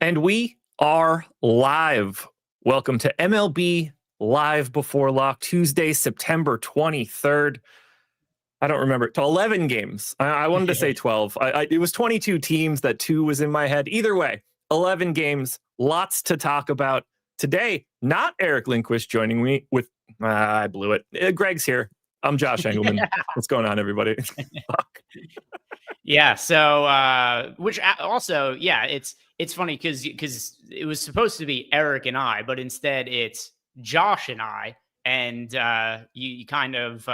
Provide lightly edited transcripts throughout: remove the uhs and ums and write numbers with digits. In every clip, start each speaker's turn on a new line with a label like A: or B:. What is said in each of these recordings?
A: And we are live. Welcome to MLB Live Before Lock, Tuesday, September 23rd. I don't remember. To 11 games. I wanted to say 12. It was 22 teams. That 2 was in my head. Either way, 11 games. Lots to talk about. Today, not Eric Lindquist joining me with... I blew it. Greg's here. I'm Josh Engelman. What's going on, everybody? Fuck.
B: Yeah. So, which also, yeah, it's funny because it was supposed to be Eric and I, but instead it's Josh and I, and you kind of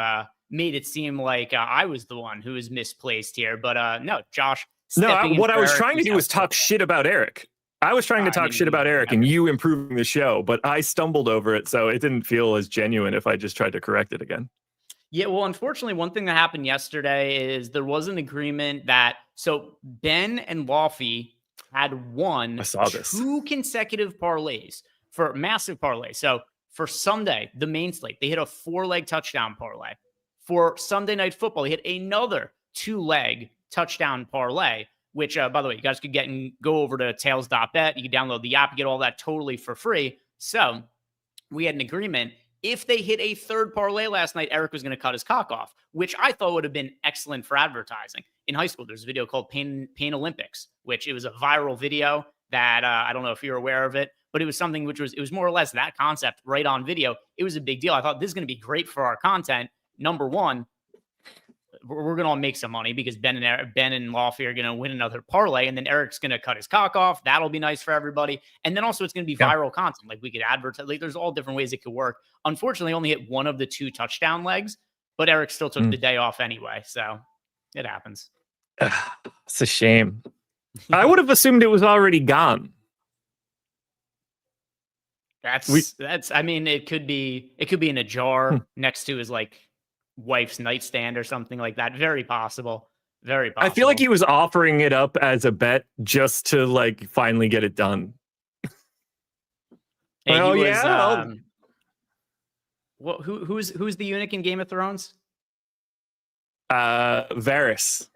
B: made it seem like I was the one who was misplaced here. But no, Josh.
A: What I was trying to do was talk shit about Eric. I was trying to talk shit about Eric and you improving the show, but I stumbled over it, so it didn't feel as genuine if I just tried to correct it again.
B: Yeah, well, unfortunately, one thing that happened yesterday is there was an agreement that Ben and Laffy had won 2 consecutive parlays for massive parlays. So for Sunday, the main slate, they hit a 4-leg touchdown parlay. For Sunday Night Football, they hit another 2-leg touchdown parlay, which, by the way, you guys could go over to tails.bet. You can download the app, you get all that totally for free. So we had an agreement. If they hit a 3rd parlay last night, Eric was going to cut his cock off, which I thought would have been excellent for advertising. In high school, there's a video called Pain Olympics, which it was a viral video that I don't know if you're aware of it, but it was something it was more or less that concept right on video. It was a big deal. I thought this is going to be great for our content. Number one, we're going to all make some money because Ben and Laffy are going to win another parlay, and then Eric's going to cut his cock off. That'll be nice for everybody. And then also it's going to be viral content. Like we could advertise, like there's all different ways it could work. Unfortunately, only hit one of the 2 touchdown legs, but Eric still took the day off anyway. So it happens.
A: It's a shame. I would have assumed it was already gone.
B: I mean, it could be in a jar next to his wife's nightstand or something like that. Very possible. Very possible.
A: I feel like he was offering it up as a bet just to finally get it done.
B: Who's the eunuch in Game of Thrones?
A: Varys.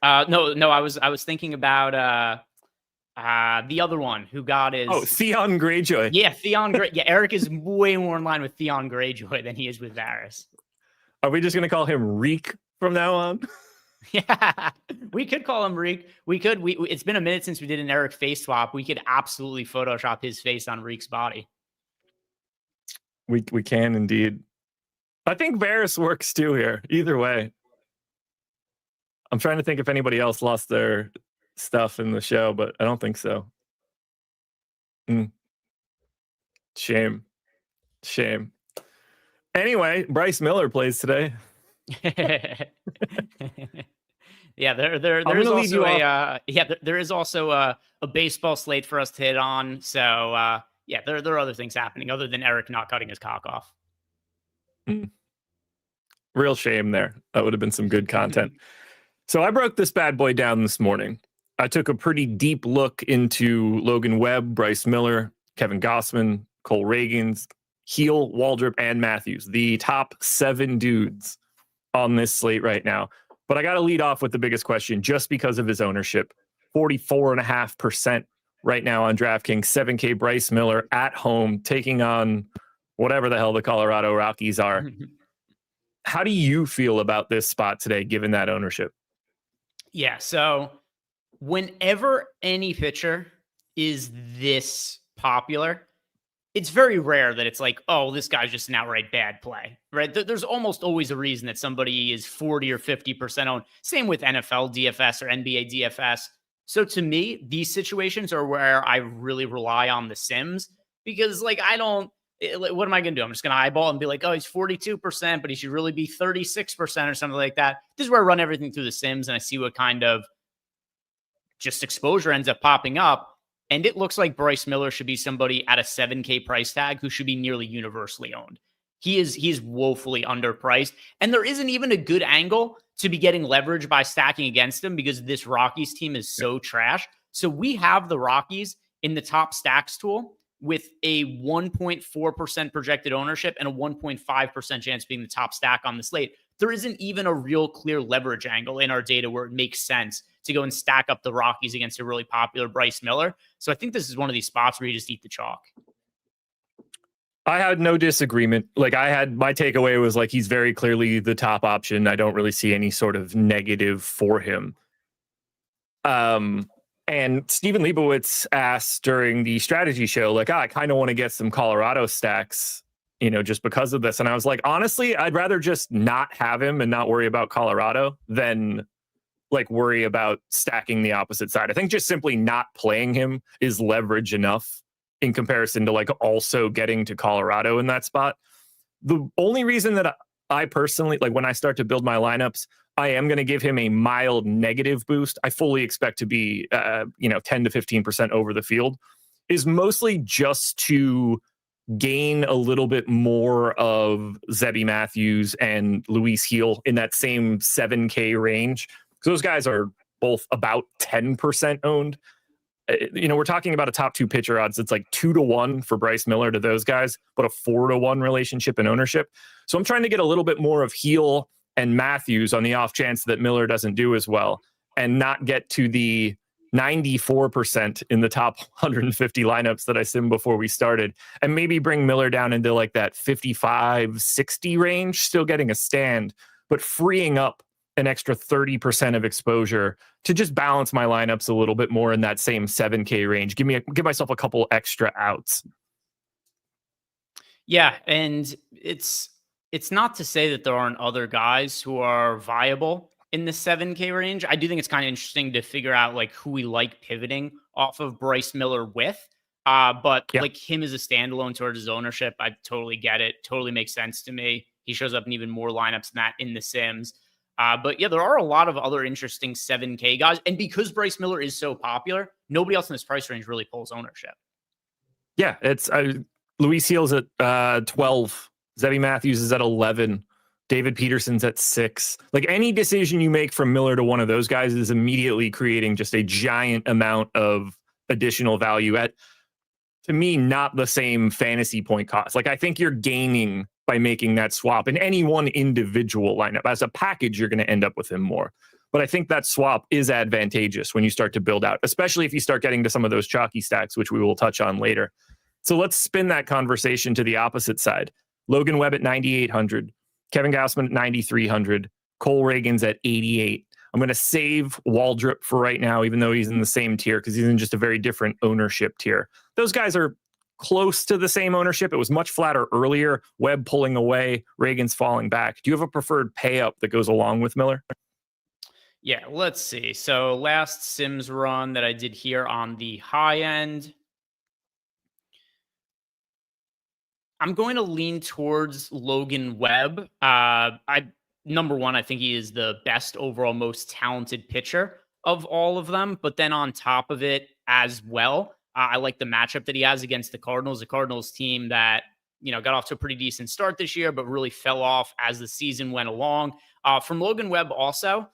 B: No, I was thinking about the other one who got his...
A: Theon Greyjoy.
B: Yeah, Theon Greyjoy. Yeah, Eric is way more in line with Theon Greyjoy than he is with Varys.
A: Are we just going to call him Reek from now on?
B: Yeah, we could call him Reek. We could. It's been a minute since we did an Eric face swap. We could absolutely Photoshop his face on Reek's body.
A: We can indeed. I think Varys works too here. Either way. I'm trying to think if anybody else lost their stuff in the show, but I don't think so. Shame. Anyway, Bryce Miller plays today.
B: Yeah, there is also a baseball slate for us to hit on. So yeah, there are other things happening other than Eric not cutting his cock off.
A: Real shame there. That would have been some good content. So I broke this bad boy down this morning. I took a pretty deep look into Logan Webb, Bryce Miller, Kevin Gossman, Cole Ragans, Heel, Waldrop, and Matthews, the top 7 dudes on this slate right now. But I got to lead off with the biggest question just because of his ownership. 44.5% right now on DraftKings, 7K Bryce Miller at home, taking on whatever the hell the Colorado Rockies are. How do you feel about this spot today, given that ownership?
B: Yeah, so whenever any pitcher is this popular, it's very rare that it's like, oh, this guy's just an outright bad play, right? There's almost always a reason that somebody is 40 or 50% owned. Same with NFL DFS or NBA DFS. So to me, these situations are where I really rely on the Sims because what am I going to do? I'm just going to eyeball and be like, oh, he's 42%, but he should really be 36% or something like that. This is where I run everything through the Sims and I see what kind of just exposure ends up popping up. And it looks like Bryce Miller should be somebody at a 7K price tag who should be nearly universally owned. He's woefully underpriced. And there isn't even a good angle to be getting leverage by stacking against him because this Rockies team is so trash. So we have the Rockies in the top stacks tool with a 1.4% projected ownership and a 1.5% chance of being the top stack on the slate. there isn't even a real clear leverage angle in our data where it makes sense to go and stack up the Rockies against a really popular Bryce Miller. So I think this is one of these spots where you just eat the chalk.
A: I had no disagreement. Like, my takeaway was like, he's very clearly the top option. I don't really see any sort of negative for him. And Stephen Leibowitz asked during the strategy show, like, I kind of want to get some Colorado stacks, just because of this. And I was like, honestly, I'd rather just not have him and not worry about Colorado than like worry about stacking the opposite side. I think just simply not playing him is leverage enough in comparison to like also getting to Colorado in that spot. The only reason that I personally, like when I start to build my lineups, I am going to give him a mild negative boost. I fully expect to be, 10 to 15% over the field, is mostly just to gain a little bit more of Zebby Matthews and Luis Gil in that same 7K range. Because those guys are both about 10% owned. We're talking about a top two pitcher odds. It's like 2-1 for Bryce Miller to those guys, but a 4-1 relationship in ownership. So I'm trying to get a little bit more of Gil and Matthews on the off chance that Miller doesn't do as well, and not get to the 94% in the top 150 lineups that I simmed before we started, and maybe bring Miller down into like that 55-60 range, still getting a stand, but freeing up an extra 30% of exposure to just balance my lineups a little bit more in that same 7K range. Give myself a couple extra outs.
B: Yeah, and it's not to say that there aren't other guys who are viable in the 7K range. I do think it's kind of interesting to figure out like who we like pivoting off of Bryce Miller with. But like him as a standalone towards his ownership, I totally get it. Totally makes sense to me. He shows up in even more lineups than that in the Sims. But yeah, there are a lot of other interesting 7K guys. And because Bryce Miller is so popular, nobody else in this price range really pulls ownership.
A: Yeah, it's Luis Gil's at 12. Zebby Matthews is at 11. David Peterson's at 6. Like, any decision you make from Miller to one of those guys is immediately creating just a giant amount of additional value at, to me, not the same fantasy point cost. Like, I think you're gaining by making that swap in any one individual lineup. As a package, you're going to end up with him more. But I think that swap is advantageous when you start to build out, especially if you start getting to some of those chalky stacks, which we will touch on later. So let's spin that conversation to the opposite side. Logan Webb at 9,800, Kevin Gausman at 9,300, Cole Ragans at 88. I'm going to save Waldrop for right now, even though he's in the same tier, because he's in just a very different ownership tier. Those guys are close to the same ownership. It was much flatter earlier. Webb pulling away, Ragans falling back. Do you have a preferred pay up that goes along with Miller?
B: Yeah, let's see. So last Sims run that I did here on the high end, I'm going to lean towards Logan Webb. Number one, I think he is the best overall, most talented pitcher of all of them. But then on top of it as well, I like the matchup that he has against the Cardinals team that, got off to a pretty decent start this year, but really fell off as the season went along. From Logan Webb also,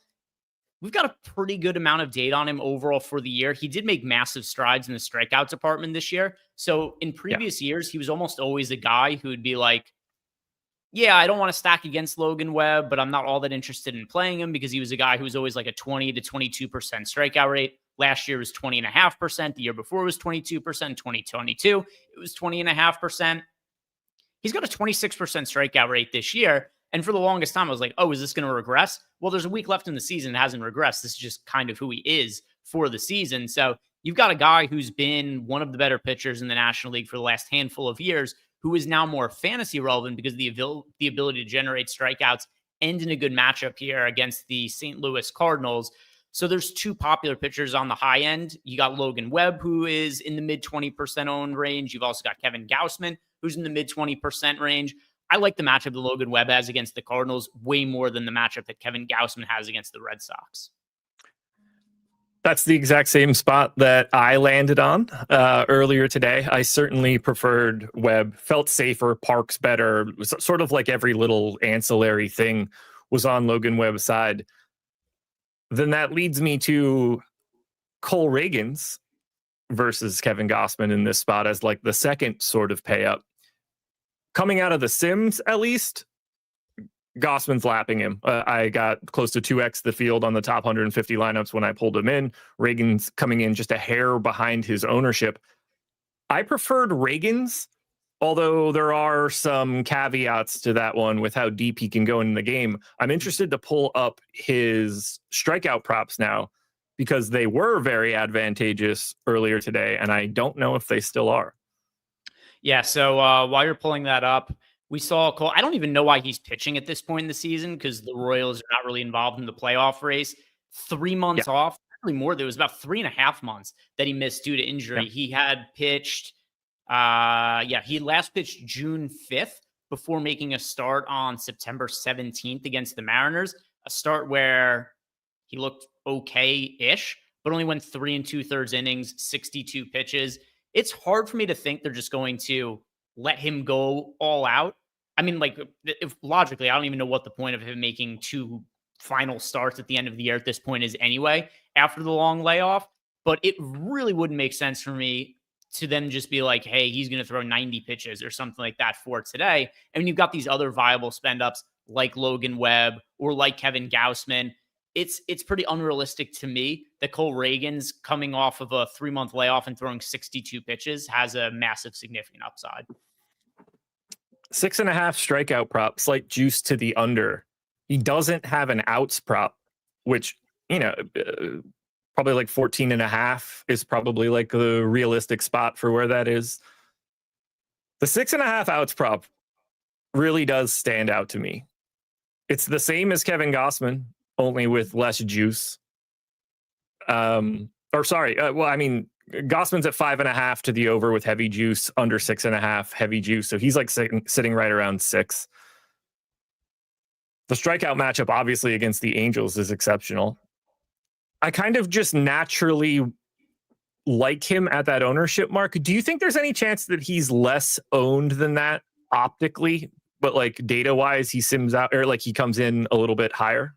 B: we've got a pretty good amount of data on him overall for the year. He did make massive strides in the strikeout department this year. So in previous years, he was almost always a guy who would be like, yeah, I don't want to stack against Logan Webb, but I'm not all that interested in playing him, because he was a guy who was always like a 20 to 22% strikeout rate. Last year was 20.5%. The year before was 22%. 2022, it was 20.5%. He's got a 26% strikeout rate this year. And for the longest time, I was like, oh, is this going to regress? Well, there's a week left in the season. It hasn't regressed. This is just kind of who he is for the season. So you've got a guy who's been one of the better pitchers in the National League for the last handful of years, who is now more fantasy relevant because of the ability to generate strikeouts and in a good matchup here against the St. Louis Cardinals. So there's two popular pitchers on the high end. You got Logan Webb, who is in the mid 20% owned range. You've also got Kevin Gausman, who's in the mid 20% range. I like the matchup that Logan Webb has against the Cardinals way more than the matchup that Kevin Gausman has against the Red Sox.
A: That's the exact same spot that I landed on earlier today. I certainly preferred Webb, felt safer, parks better. Sort of like every little ancillary thing was on Logan Webb's side. Then that leads me to Cole Ragans versus Kevin Gausman in this spot as like the second sort of pay up. Coming out of the Sims, at least, Gossman's lapping him. I got close to 2x the field on the top 150 lineups when I pulled him in. Ragans coming in just a hair behind his ownership. I preferred Ragans, although there are some caveats to that one with how deep he can go in the game. I'm interested to pull up his strikeout props now because they were very advantageous earlier today, and I don't know if they still are.
B: Yeah, so while you're pulling that up, we saw Cole. I don't even know why he's pitching at this point in the season because the Royals are not really involved in the playoff race. 3 months off, probably more. There was about 3.5 months that he missed due to injury. He had pitched, he last pitched June 5th before making a start on September 17th against the Mariners. A start where he looked okay-ish, but only went 3 2/3 innings, 62 pitches. It's hard for me to think they're just going to let him go all out. I mean, like, if logically, I don't even know what the point of him making 2 final starts at the end of the year at this point is anyway, after the long layoff. But it really wouldn't make sense for me to then just be like, hey, he's going to throw 90 pitches or something like that for today. And when you've got these other viable spend ups like Logan Webb or like Kevin Gausman, it's pretty unrealistic to me that Cole Ragans coming off of a 3-month layoff and throwing 62 pitches has a massive significant upside.
A: 6.5 strikeout prop, slight juice to the under. He doesn't have an outs prop, which, probably like 14.5 is probably like the realistic spot for where that is. The 6.5 outs prop really does stand out to me. It's the same as Kevin Gausman, only with less juice. Gausman's at 5.5 to the over with heavy juice, under 6.5 heavy juice. So he's like sitting right around 6. The strikeout matchup, obviously, against the Angels is exceptional. I kind of just naturally like him at that ownership mark. Do you think there's any chance that he's less owned than that optically, but like data wise, he sims out or like he comes in a little bit higher?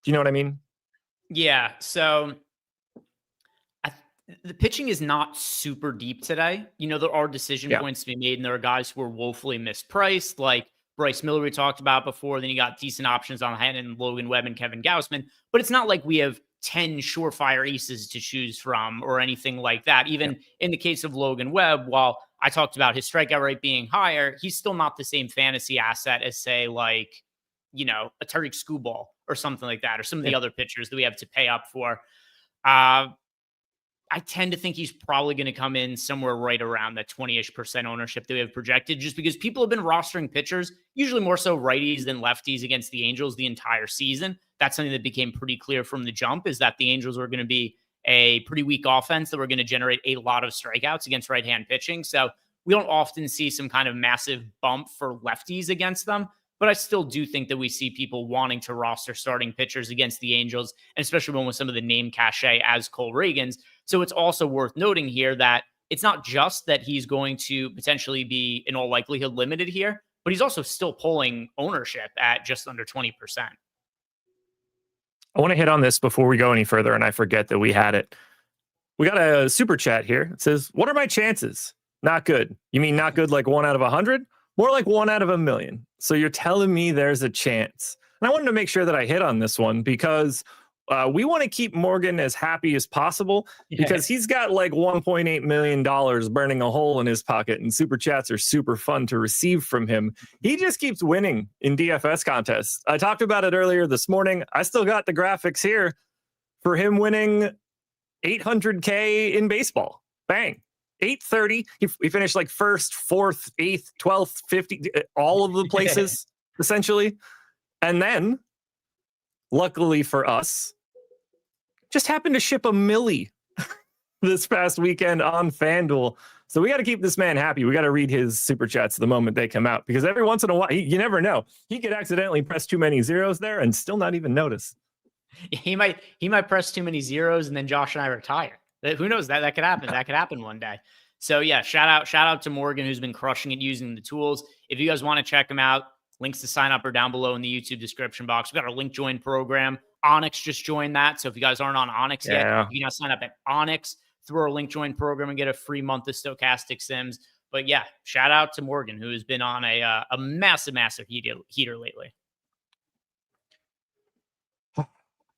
A: Do you know what I mean?
B: Yeah. So the pitching is not super deep today. There are decision points to be made, and there are guys who are woefully mispriced, like Bryce Miller we talked about before. Then you got decent options on hand in Logan Webb and Kevin Gausman. But it's not like we have 10 surefire aces to choose from or anything like that. Even in the case of Logan Webb, while I talked about his strikeout rate being higher, he's still not the same fantasy asset as, say, like, a Tariq Skubal or something like that, or some of the other pitchers that we have to pay up for. I tend to think he's probably going to come in somewhere right around that 20-ish% ownership that we have projected, just because people have been rostering pitchers, usually more so righties than lefties, against the Angels the entire season. That's something that became pretty clear from the jump, is that the Angels were going to be a pretty weak offense that were going to generate a lot of strikeouts against right-hand pitching. So we don't often see some kind of massive bump for lefties against them. But I still do think that we see people wanting to roster starting pitchers against the Angels, and especially one with some of the name cachet as Cole Ragans. So it's also worth noting here that it's not just that he's going to potentially be, in all likelihood, limited here, but he's also still pulling ownership at just under 20%.
A: I want to hit on this before we go any further, and I forget that we had it. We got a super chat here. It says, what are my chances? Not good. You mean not good like 1 out of 100? More like 1 out of 1,000,000. So you're telling me there's a chance. And I wanted to make sure that I hit on this one because we want to keep Morgan as happy as possible, because he's got like $1.8 million burning a hole in his pocket, and super chats are super fun to receive from him. He just keeps winning in DFS contests. I talked about it earlier this morning. I still got the graphics here for him winning $800K in baseball. Bang. 830. He finished like 1st, 4th, 8th, 12th, 50, all of the places, essentially. And then, luckily for us, just happened to ship a milli this past weekend on FanDuel. So we got to keep this man happy. We got to read his super chats the moment they come out, because every once in a while, you never know. He could accidentally press too many zeros there and still not even notice.
B: He might press too many zeros and then Josh and I retire. Who knows? That could happen. That could happen one day. So yeah, shout out to Morgan, who's been crushing it using the tools. If you guys want to check him out, links to sign up are down below in the YouTube description box. We've got our link join program. Onyx just joined that. So if you guys aren't on Onyx yet, you can now sign up at Onyx through our link join program and get a free month of Stokastic Sims. But yeah, shout out to Morgan, who has been on a massive heater lately.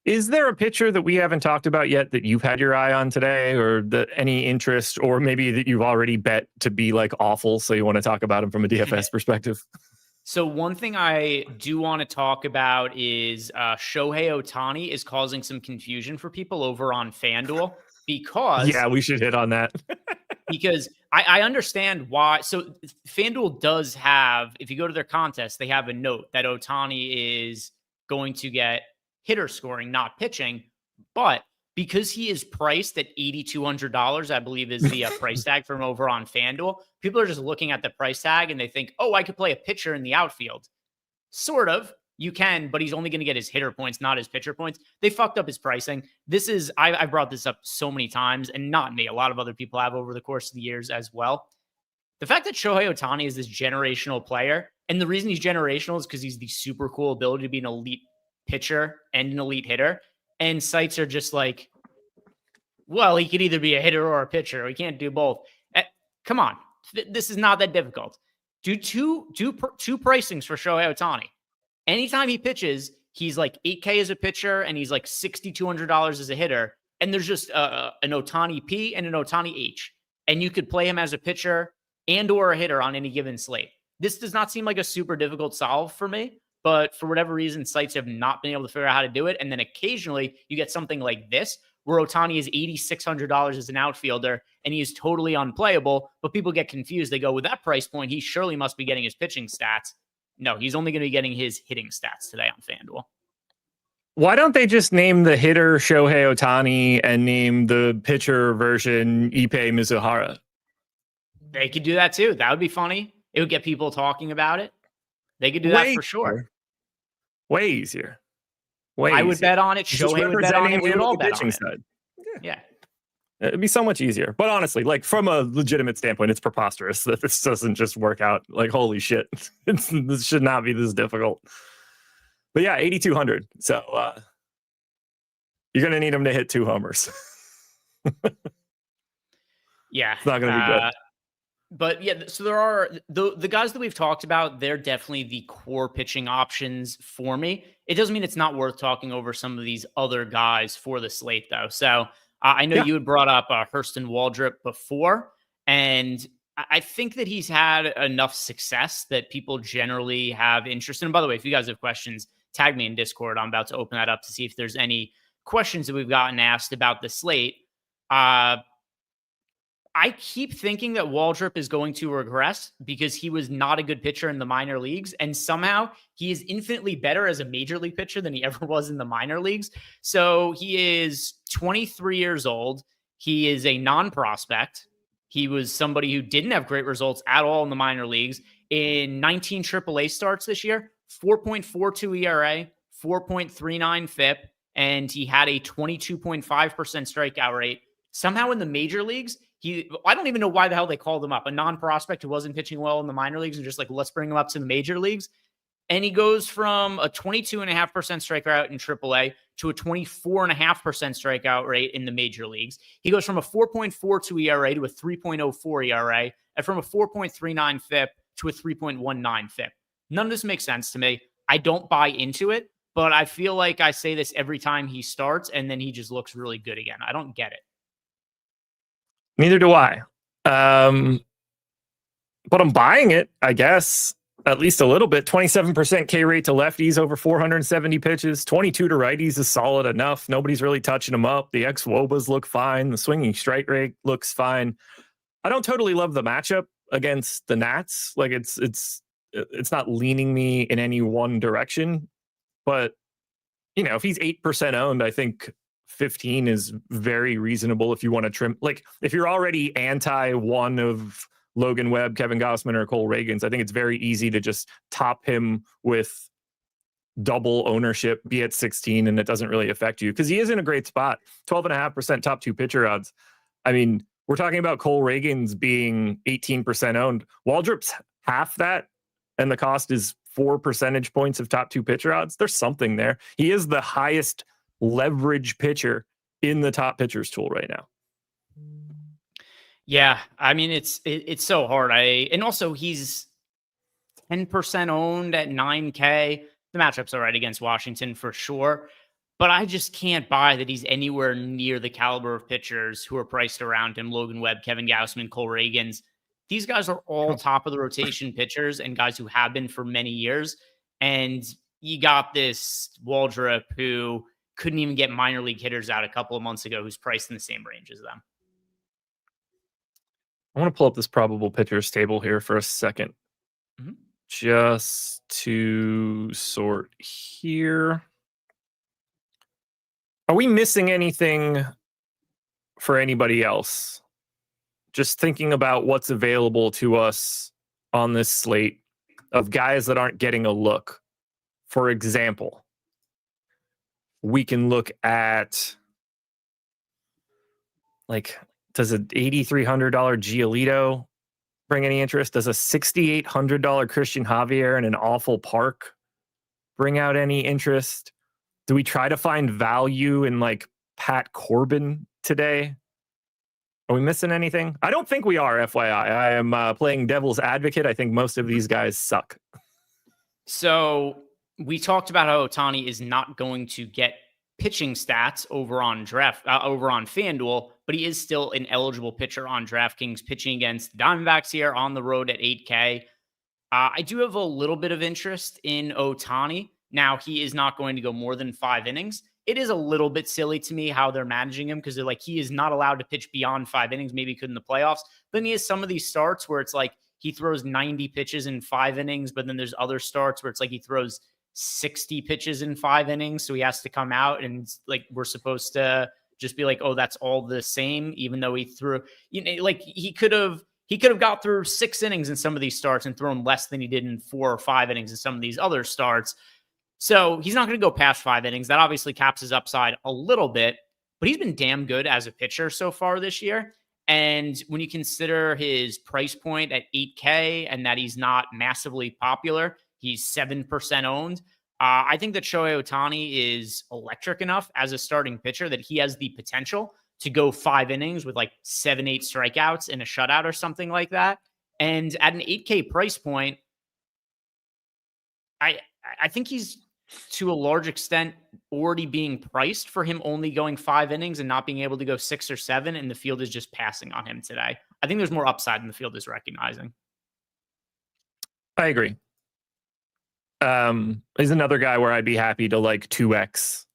A: Is there a pitcher that we haven't talked about yet that you've had your eye on today, or any interest, or maybe that you've already bet to be like awful, so you want to talk about him from a DFS perspective?
B: So one thing I do want to talk about is Shohei Ohtani is causing some confusion for people over on FanDuel because...
A: Yeah, we should hit on that.
B: Because I understand why. So FanDuel does have, if you go to their contest, they have a note that Ohtani is going to get hitter scoring, not pitching. But because he is priced at $8,200, I believe is the price tag from over on FanDuel, people are just looking at the price tag and they think, oh, I could play a pitcher in the outfield. Sort of. You can, but he's only going to get his hitter points, not his pitcher points. They fucked up his pricing. This is, I brought this up so many times, and not me. A lot of other people have over the course of the years as well. The fact that Shohei Ohtani is this generational player, and the reason he's generational is because he's the super cool ability to be an elite pitcher and an elite hitter. And sites are just like, well, he could either be a hitter or a pitcher. Or he can't do both. Come on. This is not that difficult. Do two pricings for Shohei Ohtani. Anytime he pitches, he's like $8K as a pitcher and he's like $6,200 as a hitter. And there's just an Ohtani P and an Ohtani H. And you could play him as a pitcher and or a hitter on any given slate. This does not seem like a super difficult solve for me, but for whatever reason, sites have not been able to figure out how to do it. And then occasionally you get something like this, where Ohtani is $8,600 as an outfielder and he is totally unplayable, but people get confused. They go, with that price point, he surely must be getting his pitching stats. No, he's only going to be getting his hitting stats today on FanDuel.
A: Why don't they just name the hitter Shohei Ohtani and name the pitcher version Ippei Mizuhara?
B: They could do that too. That would be funny. It would get people talking about it. They could do that for sure.
A: Way easier.
B: I would bet on it. Shohei would bet on it. We would all bet on it.
A: Side.
B: Yeah.
A: It'd be so much easier. But honestly, like from a legitimate standpoint, it's preposterous that this doesn't just work out. Like, holy shit. This should not be this difficult. But yeah, 8,200. So you're going to need him to hit 2 homers.
B: Yeah.
A: It's not going to be good.
B: But yeah, so there are the guys that we've talked about, they're definitely the core pitching options for me. It doesn't mean it's not worth talking over some of these other guys for the slate, though. So I know you had brought up Hurston Waldrop before, and I think that he's had enough success that people generally have interest in. And by the way, if you guys have questions, tag me in Discord. I'm about to open that up to see if there's any questions that we've gotten asked about the slate. I keep thinking that Waldrop is going to regress because he was not a good pitcher in the minor leagues. And somehow he is infinitely better as a major league pitcher than he ever was in the minor leagues. So he is 23 years old. He is a non-prospect. He was somebody who didn't have great results at all in the minor leagues. In 19 AAA starts this year, 4.42 ERA, 4.39 FIP, and he had a 22.5% strikeout rate. Somehow in the major leagues, I don't even know why the hell they called him up. A non-prospect who wasn't pitching well in the minor leagues and just like, let's bring him up to the major leagues. And he goes from a 22.5% strikeout in AAA to a 24.5% strikeout rate in the major leagues. He goes from a 4.42 ERA to a 3.04 ERA, and from a 4.39 FIP to a 3.19 FIP. None of this makes sense to me. I don't buy into it, but I feel like I say this every time he starts, and then he just looks really good again. I don't get it.
A: Neither do I. But I'm buying it, I guess, at least a little bit. 27% K rate to lefties over 470 pitches. 22 to righties is solid enough. Nobody's really touching them up. The ex-Wobas look fine. The swinging strike rate looks fine. I don't totally love the matchup against the Nats. Like it's not leaning me in any one direction. But, you know, if he's 8% owned, I think 15 is very reasonable if you want to trim. Like if you're already anti one of Logan Webb, Kevin Gausman, or Cole Ragans, I think it's very easy to just top him with double ownership, be at 16, and it doesn't really affect you because he is in a great spot. 12.5% top 2 pitcher odds. I mean, we're talking about Cole Ragans being 18% owned. Waldrop's half that, and the cost is 4 percentage points of top 2 pitcher odds. There's something there. He is the highest leverage pitcher in the top pitchers tool right now.
B: Yeah, I mean it's so hard. And also he's 10% owned at 9K. The matchup's all right against Washington for sure. But I just can't buy that he's anywhere near the caliber of pitchers who are priced around him. Logan Webb, Kevin Gausman, Cole Ragans. These guys are all top of the rotation pitchers and guys who have been for many years. And you got this Waldrop who couldn't even get minor league hitters out a couple of months ago, who's priced in the same range as them.
A: I want to pull up this probable pitchers table here for a second. Just to sort here. Are we missing anything for anybody else? Just thinking about what's available to us on this slate of guys that aren't getting a look. For example, we can look at, like, does an $8,300 Giolito bring any interest? Does a $6,800 Christian Javier in an awful park bring out any interest? Do we try to find value in, like, Pat Corbin today? Are we missing anything? I don't think we are, FYI. I am playing devil's advocate. I think most of these guys suck.
B: So we talked about how Ohtani is not going to get pitching stats over on FanDuel, but he is still an eligible pitcher on DraftKings, pitching against the Diamondbacks here on the road at 8K. I do have a little bit of interest in Ohtani. Now, he is not going to go more than 5 innings. It is a little bit silly to me how they're managing him, because they're like, he is not allowed to pitch beyond 5 innings. Maybe he could in the playoffs. Then he has some of these starts where it's like he throws 90 pitches in 5 innings, but then there's other starts where it's like he throws 60 pitches in 5 innings. So he has to come out and, like, we're supposed to just be like, oh, that's all the same, even though he threw, like, he could have got through 6 innings in some of these starts and thrown less than he did in 4 or 5 innings in some of these other starts. So he's not going to go past 5 innings. That obviously caps his upside a little bit, but he's been damn good as a pitcher so far this year. And when you consider his price point at 8K and that he's not massively popular, he's 7% owned. I think that Shohei Ohtani is electric enough as a starting pitcher that he has the potential to go 5 innings with like 7-8 strikeouts and a shutout or something like that. And at an 8K price point, I think he's, to a large extent, already being priced for him only going 5 innings and not being able to go 6 or 7, and the field is just passing on him today. I think there's more upside than the field is recognizing.
A: I agree. He's another guy where I'd be happy to, like, 2x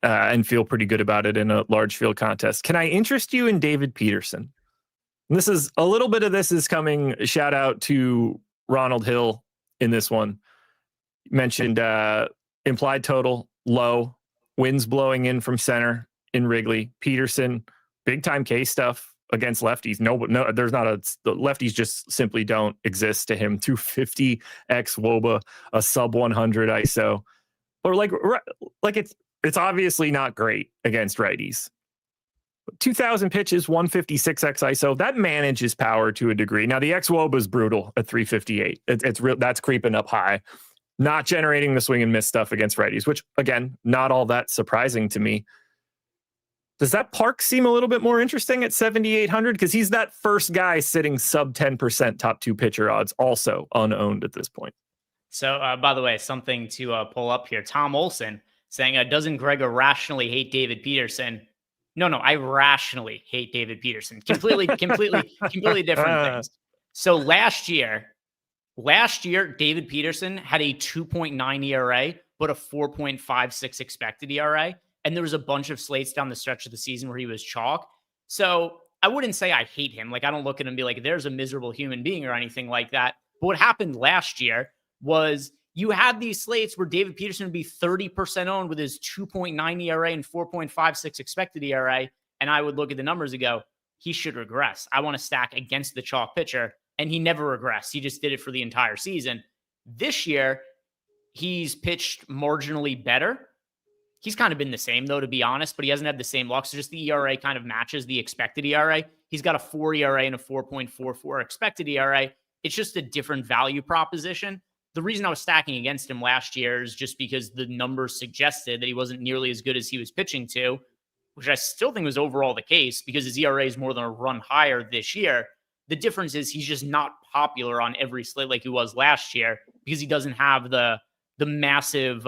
A: and feel pretty good about it in a large field contest. Can I interest you in David Peterson? And this is a little bit of this is coming. Shout out to Ronald Hill in this one. Mentioned implied total low, winds blowing in from center in Wrigley. Peterson, big time K stuff against lefties. No, there's not the lefties just simply don't exist to him. 250 x WOBA, a sub 100 ISO, or like it's obviously not great against righties. 2,000 pitches, 156 x ISO. That manages power to a degree. Now the x WOBA is brutal at 358. It's real. That's creeping up high. Not generating the swing and miss stuff against righties, which, again, not all that surprising to me. Does that park seem a little bit more interesting at 7,800? Because he's that first guy sitting sub 10% top 2 pitcher odds, also unowned at this point.
B: So, by the way, something to pull up here. Tom Olson saying, doesn't Greg irrationally hate David Peterson? No, I rationally hate David Peterson. Completely different things. So last year, David Peterson had a 2.9 ERA, but a 4.56 expected ERA. And there was a bunch of slates down the stretch of the season where he was chalk. So I wouldn't say I hate him. Like, I don't look at him and be like, there's a miserable human being or anything like that. But what happened last year was you had these slates where David Peterson would be 30% owned with his 2.9 ERA and 4.56 expected ERA. And I would look at the numbers and go, he should regress. I want to stack against the chalk pitcher. And he never regressed. He just did it for the entire season. This year, he's pitched marginally better. He's kind of been the same, though, to be honest, but he hasn't had the same luck. So just the ERA kind of matches the expected ERA. He's got a 4 ERA and a 4.44 expected ERA. It's just a different value proposition. The reason I was stacking against him last year is just because the numbers suggested that he wasn't nearly as good as he was pitching to, which I still think was overall the case because his ERA is more than a run higher this year. The difference is he's just not popular on every slate like he was last year because he doesn't have the massive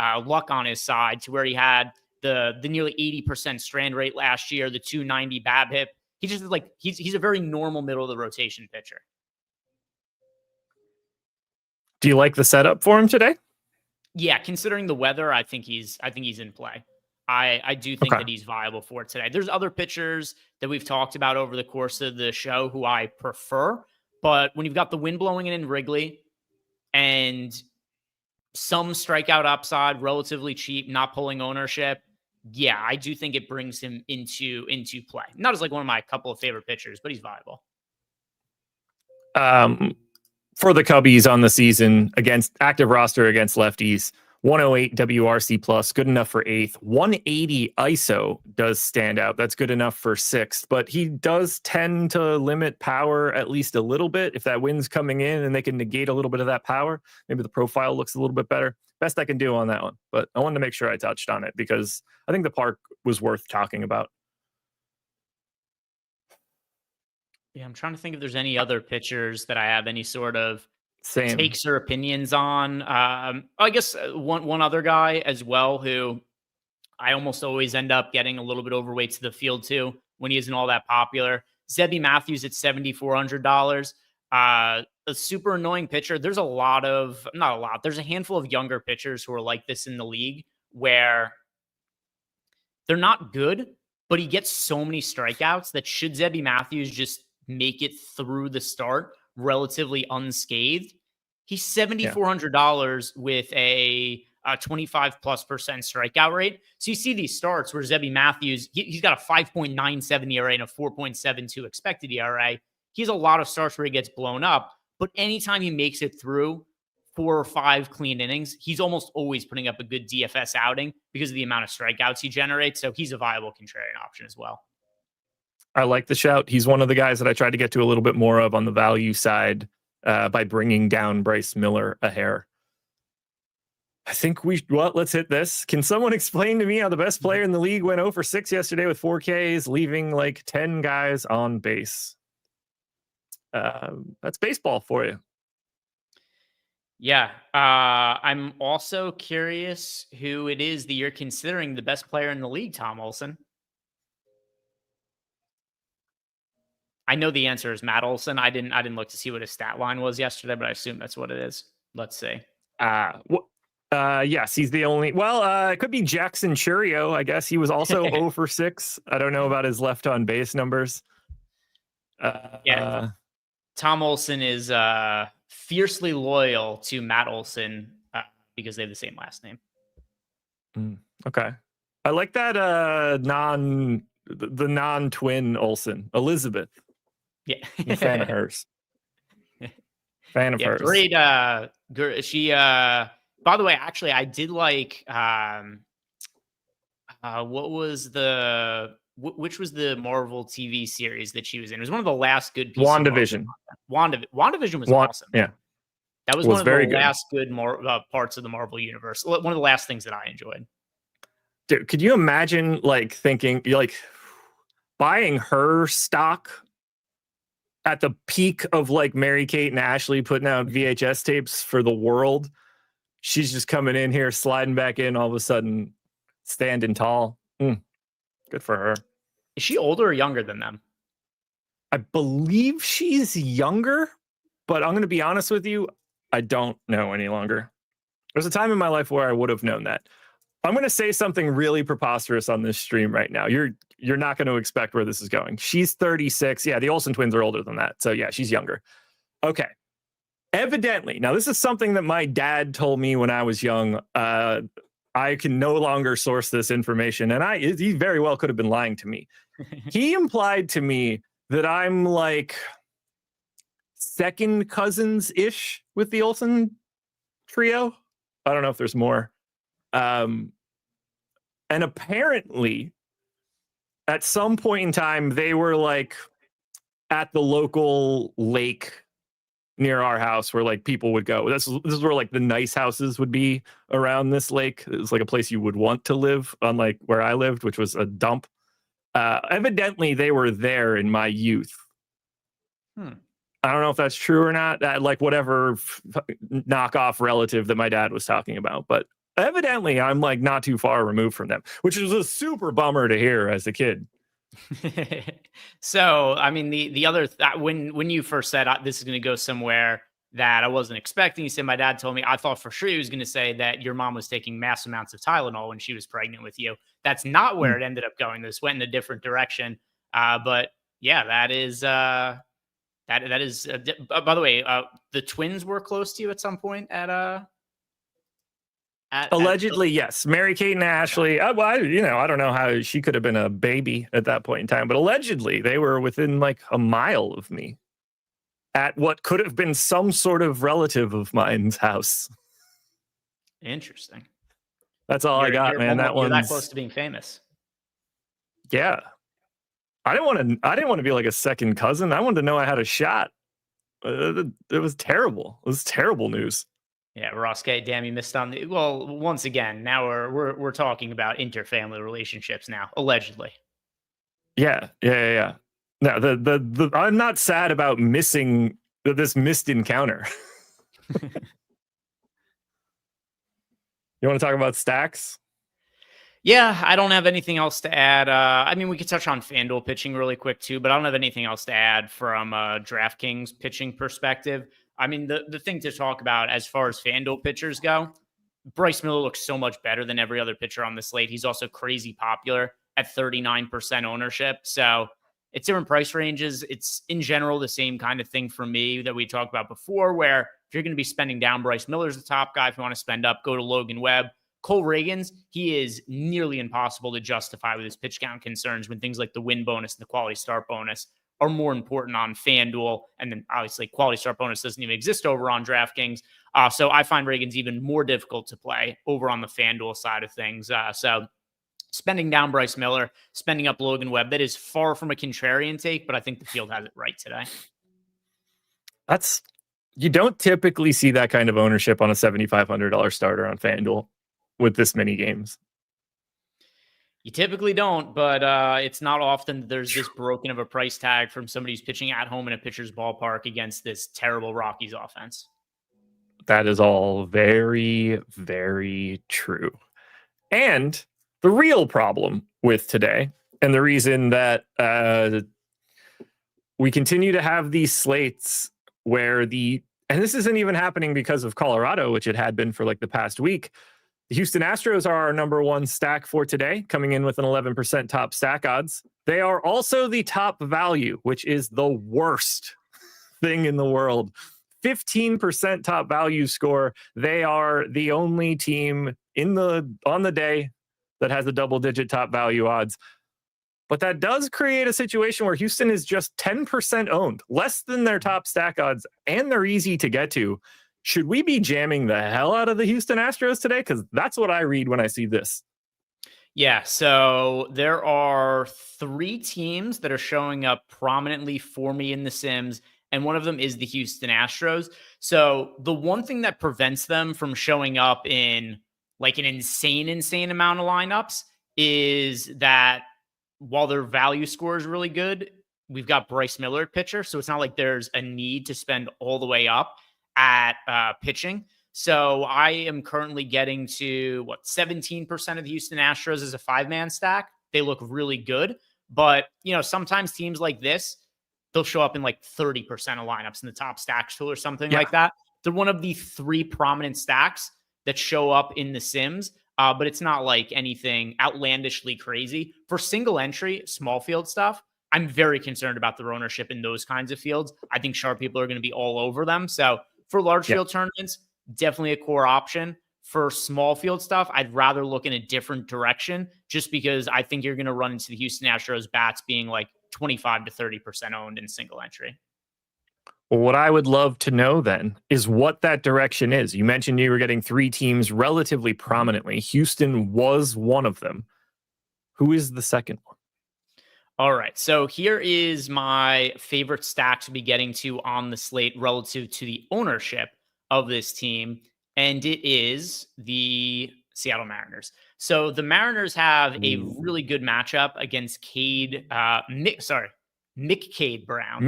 B: luck on his side to where he had the nearly 80% strand rate last year, the 290 BABIP. He just is like he's a very normal middle of the rotation pitcher.
A: Do you like the setup for him today?
B: Yeah, considering the weather, I think he's in play. I do think that he's viable for it today. There's other pitchers that we've talked about over the course of the show who I prefer, but when you've got the wind blowing in Wrigley and some strikeout upside, relatively cheap, not pulling ownership, yeah, I do think it brings him into play. Not as like one of my couple of favorite pitchers, but he's viable.
A: For the Cubbies on the season, against active roster against lefties, 108 WRC plus, good enough for 8th. 180 ISO does stand out. That's good enough for 6th, but he does tend to limit power at least a little bit. If that wind's coming in and they can negate a little bit of that power, maybe the profile looks a little bit better. Best I can do on that one, but I wanted to make sure I touched on it because I think the park was worth talking about.
B: Yeah, I'm trying to think if there's any other pitchers that I have any sort of
A: Same
B: takes or opinions on. I guess one other guy as well who I almost always end up getting a little bit overweight to the field too when he isn't all that popular. Zebby Matthews at $7,400. A super annoying pitcher. There's not a lot. There's a handful of younger pitchers who are like this in the league where they're not good, but he gets so many strikeouts that should Zebby Matthews just make it through the start relatively unscathed, he's $7,400 with a 25+% strikeout rate. So you see these starts where Zebby Matthews, he's got a 5.97 ERA and a 4.72 expected ERA. He has a lot of starts where he gets blown up, but anytime he makes it through 4 or 5 clean innings, he's almost always putting up a good DFS outing because of the amount of strikeouts he generates. So he's a viable contrarian option as well.
A: I like the shout. He's one of the guys that I tried to get to a little bit more of on the value side by bringing down Bryce Miller a hair. I think let's hit this. Can someone explain to me how the best player in the league went 0 for 6 yesterday with 4 Ks, leaving like 10 guys on base? That's baseball for you.
B: Yeah. I'm also curious who it is that you're considering the best player in the league, Tom Olson. I know the answer is Matt Olson. I didn't look to see what his stat line was yesterday, but I assume that's what it is. Let's see.
A: Yes, he's the only. Well, it could be Jackson Churio. I guess he was also 0 for 6. I don't know about his left on base numbers.
B: Yeah, Tom Olson is fiercely loyal to Matt Olson because they have the same last name.
A: Okay, I like that non-twin Olsen, Elizabeth.
B: Yeah,
A: I'm a fan of hers. Fan of hers.
B: Great. She. By the way, actually, I did like. What was which was the Marvel TV series that she was in? It was one of the last good pieces.
A: WandaVision.
B: WandaVision was awesome.
A: Yeah,
B: that was one of the last good parts of the Marvel universe. One of the last things that I enjoyed.
A: Dude, could you imagine thinking buying her stock at the peak of Mary-Kate and Ashley putting out VHS tapes for the world? She's just coming in here, sliding back in, all of a sudden standing tall. Good for her.
B: Is she older or younger than them?
A: I believe she's younger, but I'm going to be honest with you, I don't know any longer. There's a time in my life where I would have known that. I'm going to say something really preposterous on this stream right now. You're not going to expect where this is going. She's 36. Yeah, the Olsen twins are older than that. So yeah, she's younger. Okay. Evidently, now this is something that my dad told me when I was young. I can no longer source this information, and he very well could have been lying to me. He implied to me that I'm second cousins-ish with the Olsen trio. I don't know if there's more. And apparently, at some point in time, they were at the local lake near our house where people would go. This is where the nice houses would be around this lake. It was a place you would want to live, unlike where I lived, which was a dump. Evidently, they were there in my youth. I don't know if that's true or not. That whatever knockoff relative that my dad was talking about, but evidently I'm like not too far removed from them, which is a super bummer to hear as a kid.
B: So, I mean, the other when you first said this is going to go somewhere that I wasn't expecting, you said my dad told me, I thought for sure he was going to say that your mom was taking mass amounts of Tylenol when she was pregnant with you. That's not where it ended up going. This went in a different direction. But yeah, that is that is. By the way, the twins were close to you at some point
A: allegedly, yes. Mary-Kate and Ashley. I don't know how she could have been a baby at that point in time, but allegedly they were within like a mile of me at what could have been some sort of relative of mine's house.
B: Interesting.
A: That's all I got, man.
B: You're that close to being famous.
A: Yeah. I didn't want to be like a second cousin. I wanted to know I had a shot. It was terrible. It was terrible news.
B: Yeah, Ross K, damn, you missed on the. Well, once again, now we're talking about interfamily relationships now, allegedly.
A: Yeah. No, the I'm not sad about missing this missed encounter. You want to talk about stacks?
B: Yeah, I don't have anything else to add. I mean, we could touch on FanDuel pitching really quick too, but I don't have anything else to add from a DraftKings pitching perspective. I mean, the thing to talk about as far as FanDuel pitchers go, Bryce Miller looks so much better than every other pitcher on the slate. He's also crazy popular at 39% ownership. So it's different price ranges. It's in general the same kind of thing for me that we talked about before, where if you're going to be spending down, Bryce Miller's the top guy. If you want to spend up, go to Logan Webb. Cole Ragans, he is nearly impossible to justify with his pitch count concerns when things like the win bonus and the quality start bonus are more important on FanDuel. And then obviously quality start bonus doesn't even exist over on DraftKings. So I find Ragans even more difficult to play over on the FanDuel side of things. So spending down Bryce Miller, spending up Logan Webb, that is far from a contrarian take, but I think the field has it right today.
A: You don't typically see that kind of ownership on a $7,500 starter on FanDuel with this many games.
B: You typically don't, but it's not often that there's this broken of a price tag from somebody who's pitching at home in a pitcher's ballpark against this terrible Rockies offense.
A: That is all very, very true. And the real problem with today, and the reason that we continue to have these slates where and this isn't even happening because of Colorado, which it had been for like the past week. The Houston Astros are our number one stack for today, coming in with an 11% top stack odds. They are also the top value, which is the worst thing in the world. 15% top value score. They are the only team on the day that has a double-digit top value odds. But that does create a situation where Houston is just 10% owned, less than their top stack odds, and they're easy to get to. Should we be jamming the hell out of the Houston Astros today? Because that's what I read when I see this.
B: Yeah, so there are 3 teams that are showing up prominently for me in the Sims, and one of them is the Houston Astros. So the one thing that prevents them from showing up in like an insane amount of lineups is that while their value score is really good, we've got Bryce Miller at pitcher, so it's not like there's a need to spend all the way up at pitching. So I am currently getting to 17% of the Houston Astros as a 5-man stack. They look really good, but sometimes teams like this, they'll show up in like 30% of lineups in the top stacks tool or something like that. They're one of the 3 prominent stacks that show up in the Sims, but it's not like anything outlandishly crazy. For single entry, small field stuff, I'm very concerned about their ownership in those kinds of fields. I think sharp people are going to be all over them. So for large field tournaments, definitely a core option. For small field stuff, I'd rather look in a different direction just because I think you're going to run into the Houston Astros bats being like 25 to 30% owned in single entry.
A: Well, what I would love to know then is what that direction is. You mentioned you were getting 3 teams relatively prominently. Houston was one of them. Who is the second one?
B: All right, so here is my favorite stack to be getting to on the slate relative to the ownership of this team, and it is the Seattle Mariners. So the Mariners have a really good matchup against Mick Cade Brown.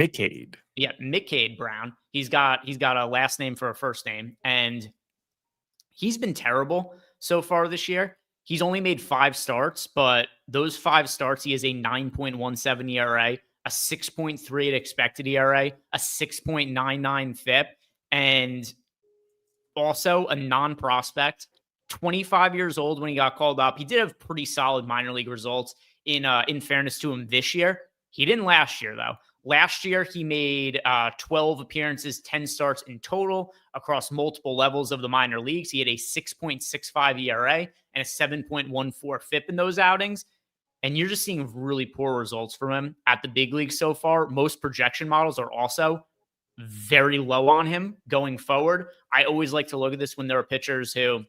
B: Yeah, Mick Cade Brown. He's got a last name for a first name, and he's been terrible so far this year. He's only made 5 starts, but those 5 starts, he has a 9.17 ERA, a 6.3 expected ERA, a 6.99 FIP, and also a non-prospect, 25 years old when he got called up. He did have pretty solid minor league results in fairness to him this year. He didn't last year, though. Last year, he made 12 appearances, 10 starts in total across multiple levels of the minor leagues. He had a 6.65 ERA and a 7.14 FIP in those outings. And you're just seeing really poor results from him at the big league so far. Most projection models are also very low on him going forward. I always like to look at this when there are pitchers who,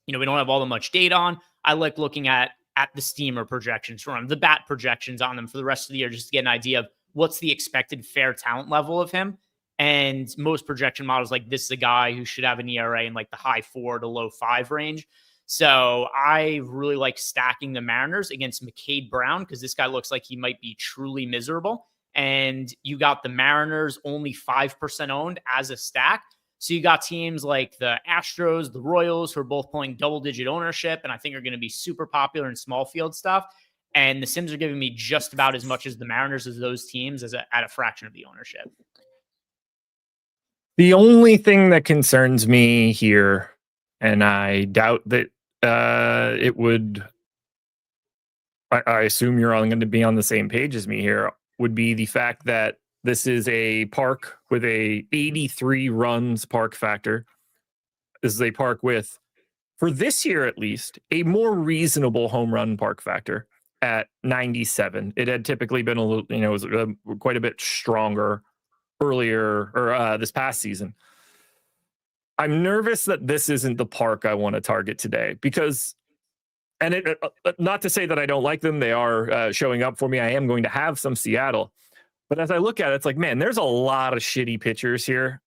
B: we don't have all that much data on. I like looking at the steamer projections from him, the bat projections on them for the rest of the year, just to get an idea of what's the expected fair talent level of him. And most projection models, like, this is a guy who should have an ERA in like the high 4 to low 5 range. So I really like stacking the Mariners against McCade Brown, because this guy looks like he might be truly miserable. And you got the Mariners only 5% owned as a stack. So you got teams like the Astros, the Royals, who are both pulling double-digit ownership, and I think are going to be super popular in small field stuff. And the Sims are giving me just about as much as the Mariners as those teams at a fraction of the ownership.
A: The only thing that concerns me here, and I doubt that it would, I assume you're all going to be on the same page as me here, would be the fact that this is a park with a 83 runs park factor. This is a park with, for this year at least, a more reasonable home run park factor at 97. It had typically been a little, it was quite a bit stronger earlier, or this past season. I'm nervous that this isn't the park I want to target today, because, and it, not to say that I don't like them, they are showing up for me. I am going to have some Seattle. But as I look at it, it's like, man, there's a lot of shitty pitchers here.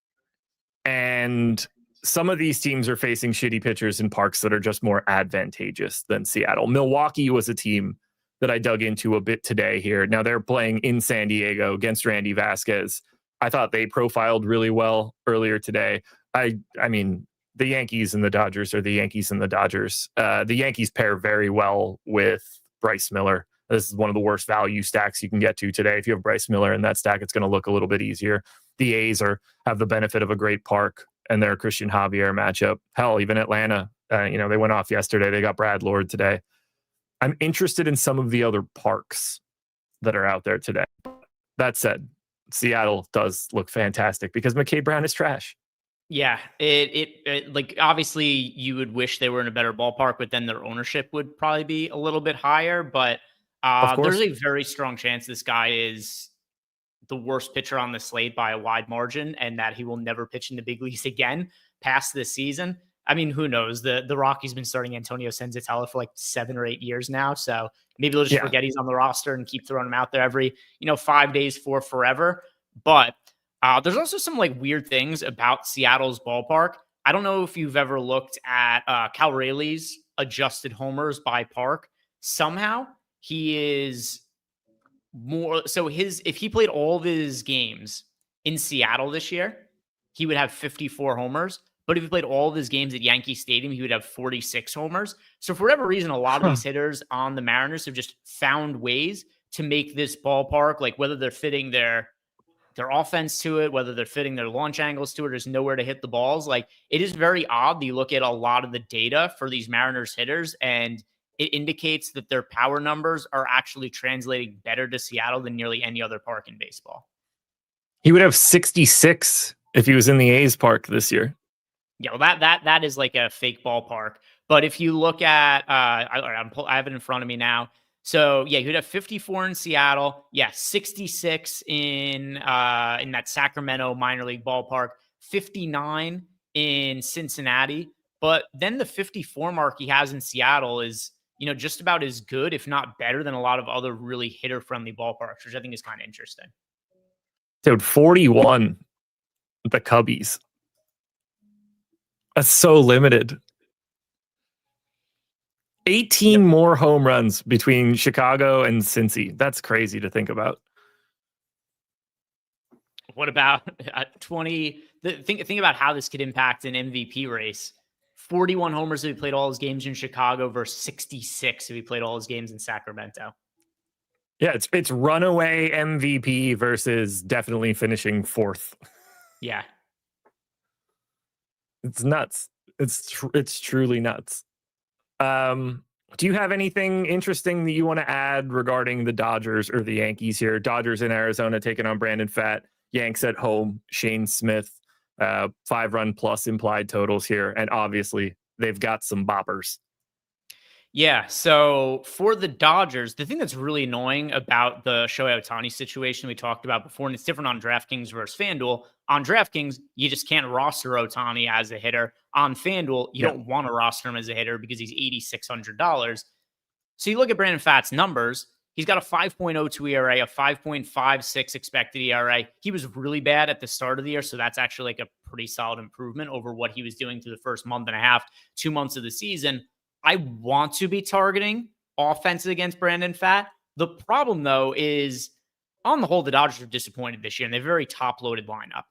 A: And some of these teams are facing shitty pitchers in parks that are just more advantageous than Seattle. Milwaukee was a team that I dug into a bit today here. Now they're playing in San Diego against Randy Vasquez. I thought they profiled really well earlier today. I mean, the Yankees and the Dodgers are the Yankees and the Dodgers. The Yankees pair very well with Bryce Miller. This is one of the worst value stacks you can get to today. If you have Bryce Miller in that stack, it's going to look a little bit easier. The A's have the benefit of a great park and their Christian Javier matchup. Hell, even Atlanta, they went off yesterday. They got Brad Lord today. I'm interested in some of the other parks that are out there today. That said, Seattle does look fantastic because McCade Brown is trash.
B: Yeah, it like, obviously you would wish they were in a better ballpark, but then their ownership would probably be a little bit higher. But there's a very strong chance this guy is the worst pitcher on the slate by a wide margin, and that he will never pitch in the big leagues again past this season. I mean, who knows? The Rockies been starting Antonio Senzatella for like 7 or 8 years now. So maybe they'll just forget he's on the roster and keep throwing him out there every, 5 days for forever. But there's also some like weird things about Seattle's ballpark. I don't know if you've ever looked at Cal Rayleigh's adjusted homers by park. Somehow he is more, so if he played all of his games in Seattle this year, he would have 54 homers. But if he played all of his games at Yankee Stadium, he would have 46 homers. So for whatever reason, a lot of these hitters on the Mariners have just found ways to make this ballpark, like whether they're fitting their offense to it, whether they're fitting their launch angles to it, there's nowhere to hit the balls. Like, it is very odd. You look at a lot of the data for these Mariners hitters, and it indicates that their power numbers are actually translating better to Seattle than nearly any other park in baseball.
A: He would have 66 if he was in the A's park this year.
B: Yeah, well, that is like a fake ballpark. But if you look at, I have it in front of me now. So yeah, you'd have 54 in Seattle. Yeah, 66 in that Sacramento minor league ballpark. 59 in Cincinnati. But then the 54 mark he has in Seattle is, just about as good, if not better, than a lot of other really hitter-friendly ballparks, which I think is kind of interesting.
A: Dude, 41, the Cubbies. That's so limited. 18 more home runs between Chicago and Cincy. That's crazy to think about.
B: What about 20? Think about how this could impact an MVP race 41 homers if he played all his games in Chicago versus 66 if he played all his games in Sacramento.
A: Yeah, it's runaway MVP versus definitely finishing fourth.
B: Yeah.
A: It's nuts. It's truly nuts. Do you have anything interesting that you want to add regarding the Dodgers or the Yankees here? Dodgers in Arizona taking on Brandon Pfaadt, Yanks at home, Shane Smith, 5-run plus implied totals here. And obviously they've got some boppers.
B: Yeah, so for the Dodgers, the thing that's really annoying about the Shohei Ohtani situation we talked about before, and it's different on DraftKings versus FanDuel. On DraftKings, you just can't roster Ohtani as a hitter. On FanDuel, you don't want to roster him as a hitter because he's $8,600. So you look at Brandon Pfaadt's numbers. He's got a 5.02 ERA, a 5.56 expected ERA. He was really bad at the start of the year, so that's actually like a pretty solid improvement over what he was doing through the first month and a half, 2 months of the season. I want to be targeting offense against Brandon Pfaadt. The problem, though, is on the whole, the Dodgers are disappointed this year, and they're a very top-loaded lineup.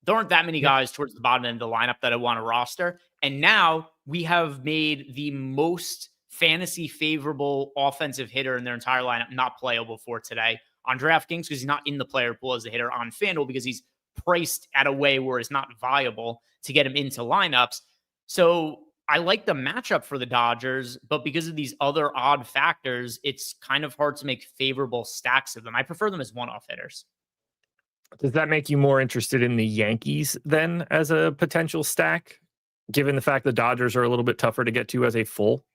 B: There aren't that many guys towards the bottom end of the lineup that I want to roster. And now we have made the most fantasy favorable offensive hitter in their entire lineup not playable for today on DraftKings because he's not in the player pool as a hitter, on FanDuel because he's priced at a way where it's not viable to get him into lineups. So I like the matchup for the Dodgers, but because of these other odd factors, it's kind of hard to make favorable stacks of them. I prefer them as one-off hitters.
A: Does that make you more interested in the Yankees then as a potential stack, given the fact the Dodgers are a little bit tougher to get to as a full?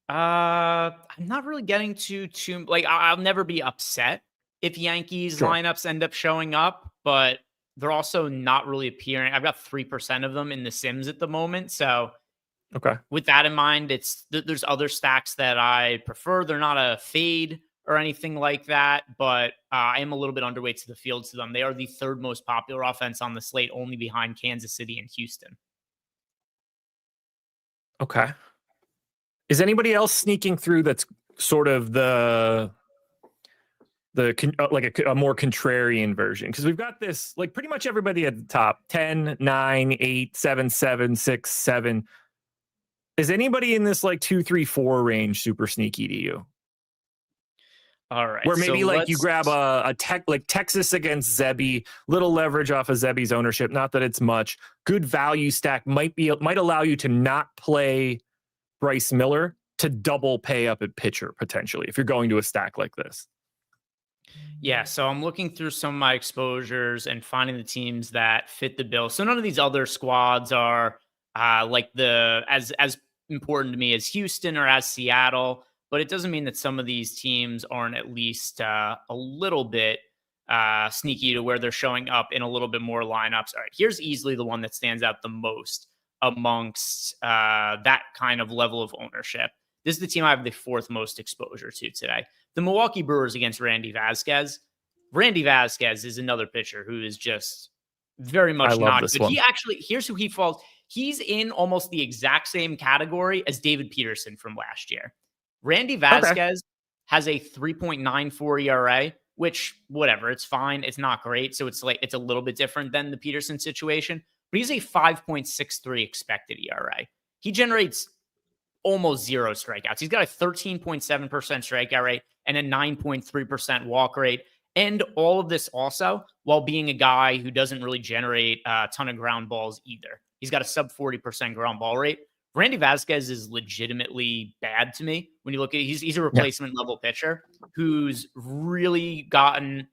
B: I'm not really getting too like I'll never be upset if Yankees lineups end up showing up, but they're also not really appearing. I've got 3% of them in the Sims at the moment. So with that in mind, there's other stacks that I prefer. They're not a fade or anything like that, but I am a little bit underweight to the field to them. They are the third most popular offense on the slate, only behind Kansas City and Houston.
A: Okay. Is anybody else sneaking through that's sort of the like a more contrarian version? Because we've got this, like pretty much everybody at the top, 10, 9, 8, 7, 7, 6, 7. Is anybody in this like 2, 3, 4 range super sneaky to you?
B: All right.
A: Where maybe like you grab a Texas against Zebby, little leverage off of Zebby's ownership. Not that it's much. Good value stack might allow you to not play Bryce Miller to double pay up at pitcher potentially if you're going to a stack like this.
B: Yeah, so I'm looking through some of my exposures and finding the teams that fit the bill. So none of these other squads are like as important to me as Houston or as Seattle, but it doesn't mean that some of these teams aren't at least a little bit sneaky to where they're showing up in a little bit more lineups. All right, here's easily the one that stands out the most amongst that kind of level of ownership. This is the team I have the fourth most exposure to today. The Milwaukee Brewers against Randy Vasquez. Randy Vasquez is another pitcher who is just very much not good. He actually, here's who he falls. He's in almost the exact same category as David Peterson from last year. Randy Vasquez has a 3.94 ERA, which whatever, it's fine. It's not great. So it's a little bit different than the Peterson situation, but he's a 5.63 expected ERA. He generates almost zero strikeouts. He's got a 13.7% strikeout rate and a 9.3% walk rate. And all of this also while being a guy who doesn't really generate a ton of ground balls either. He's got a sub 40% ground ball rate. Randy Vasquez is legitimately bad to me when you look at he's a replacement level pitcher who's really gotten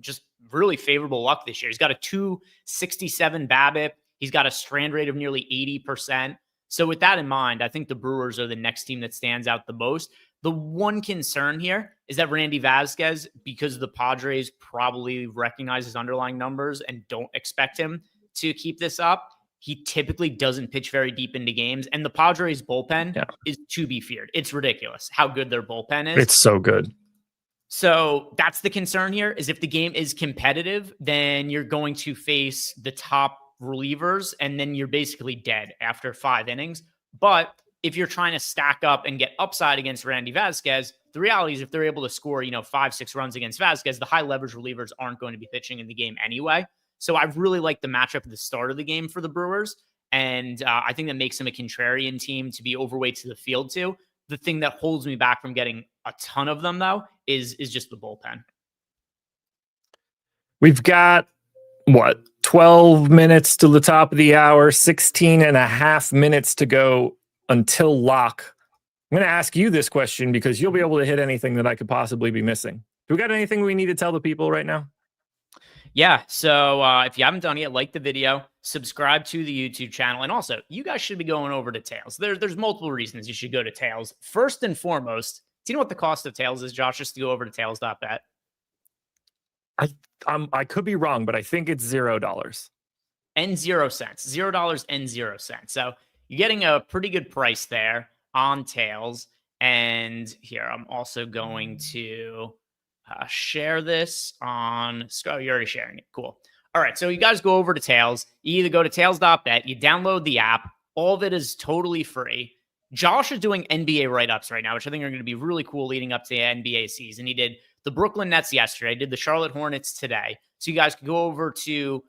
B: just really favorable luck this year. He's got a 267 BABIP. He's got a strand rate of nearly 80%. So with that in mind, I think the Brewers are the next team that stands out the most. The one concern here is that Randy Vasquez, because the Padres probably recognize his underlying numbers and don't expect him to keep this up, he typically doesn't pitch very deep into games. And the Padres bullpen is to be feared. It's ridiculous how good their bullpen is.
A: It's so good.
B: So that's the concern here is if the game is competitive, then you're going to face the top relievers, and then you're basically dead after 5 innings. But if you're trying to stack up and get upside against Randy Vasquez, the reality is if they're able to score, 5-6 runs against Vasquez, the high leverage relievers aren't going to be pitching in the game anyway. So I really like the matchup at the start of the game for the Brewers. And I think that makes him a contrarian team to be overweight to the field to. The thing that holds me back from getting a ton of them, though, is just the bullpen.
A: We've got, 12 minutes to the top of the hour, 16 and a half minutes to go until lock. I'm going to ask you this question because you'll be able to hit anything that I could possibly be missing. Do we got anything we need to tell the people right now?
B: Yeah. So if you haven't done it yet, like the video, subscribe to the YouTube channel. And also, you guys should be going over to Tails. There's multiple reasons you should go to Tails. First and foremost, do you know what the cost of Tails is, Josh? Just to go over to tails.bet.
A: I could be wrong, but I think it's $0.
B: And 0 cents. $0 and 0 cents. So you're getting a pretty good price there on Tails. And here, I'm also going to share this on... Oh, you're already sharing it. Cool. All right, so you guys go over to Tails. You either go to tails.bet, you download the app. All of it is totally free. Josh is doing NBA write-ups right now, which I think are going to be really cool leading up to the NBA season. He did the Brooklyn Nets yesterday, did the Charlotte Hornets today. So you guys can go over to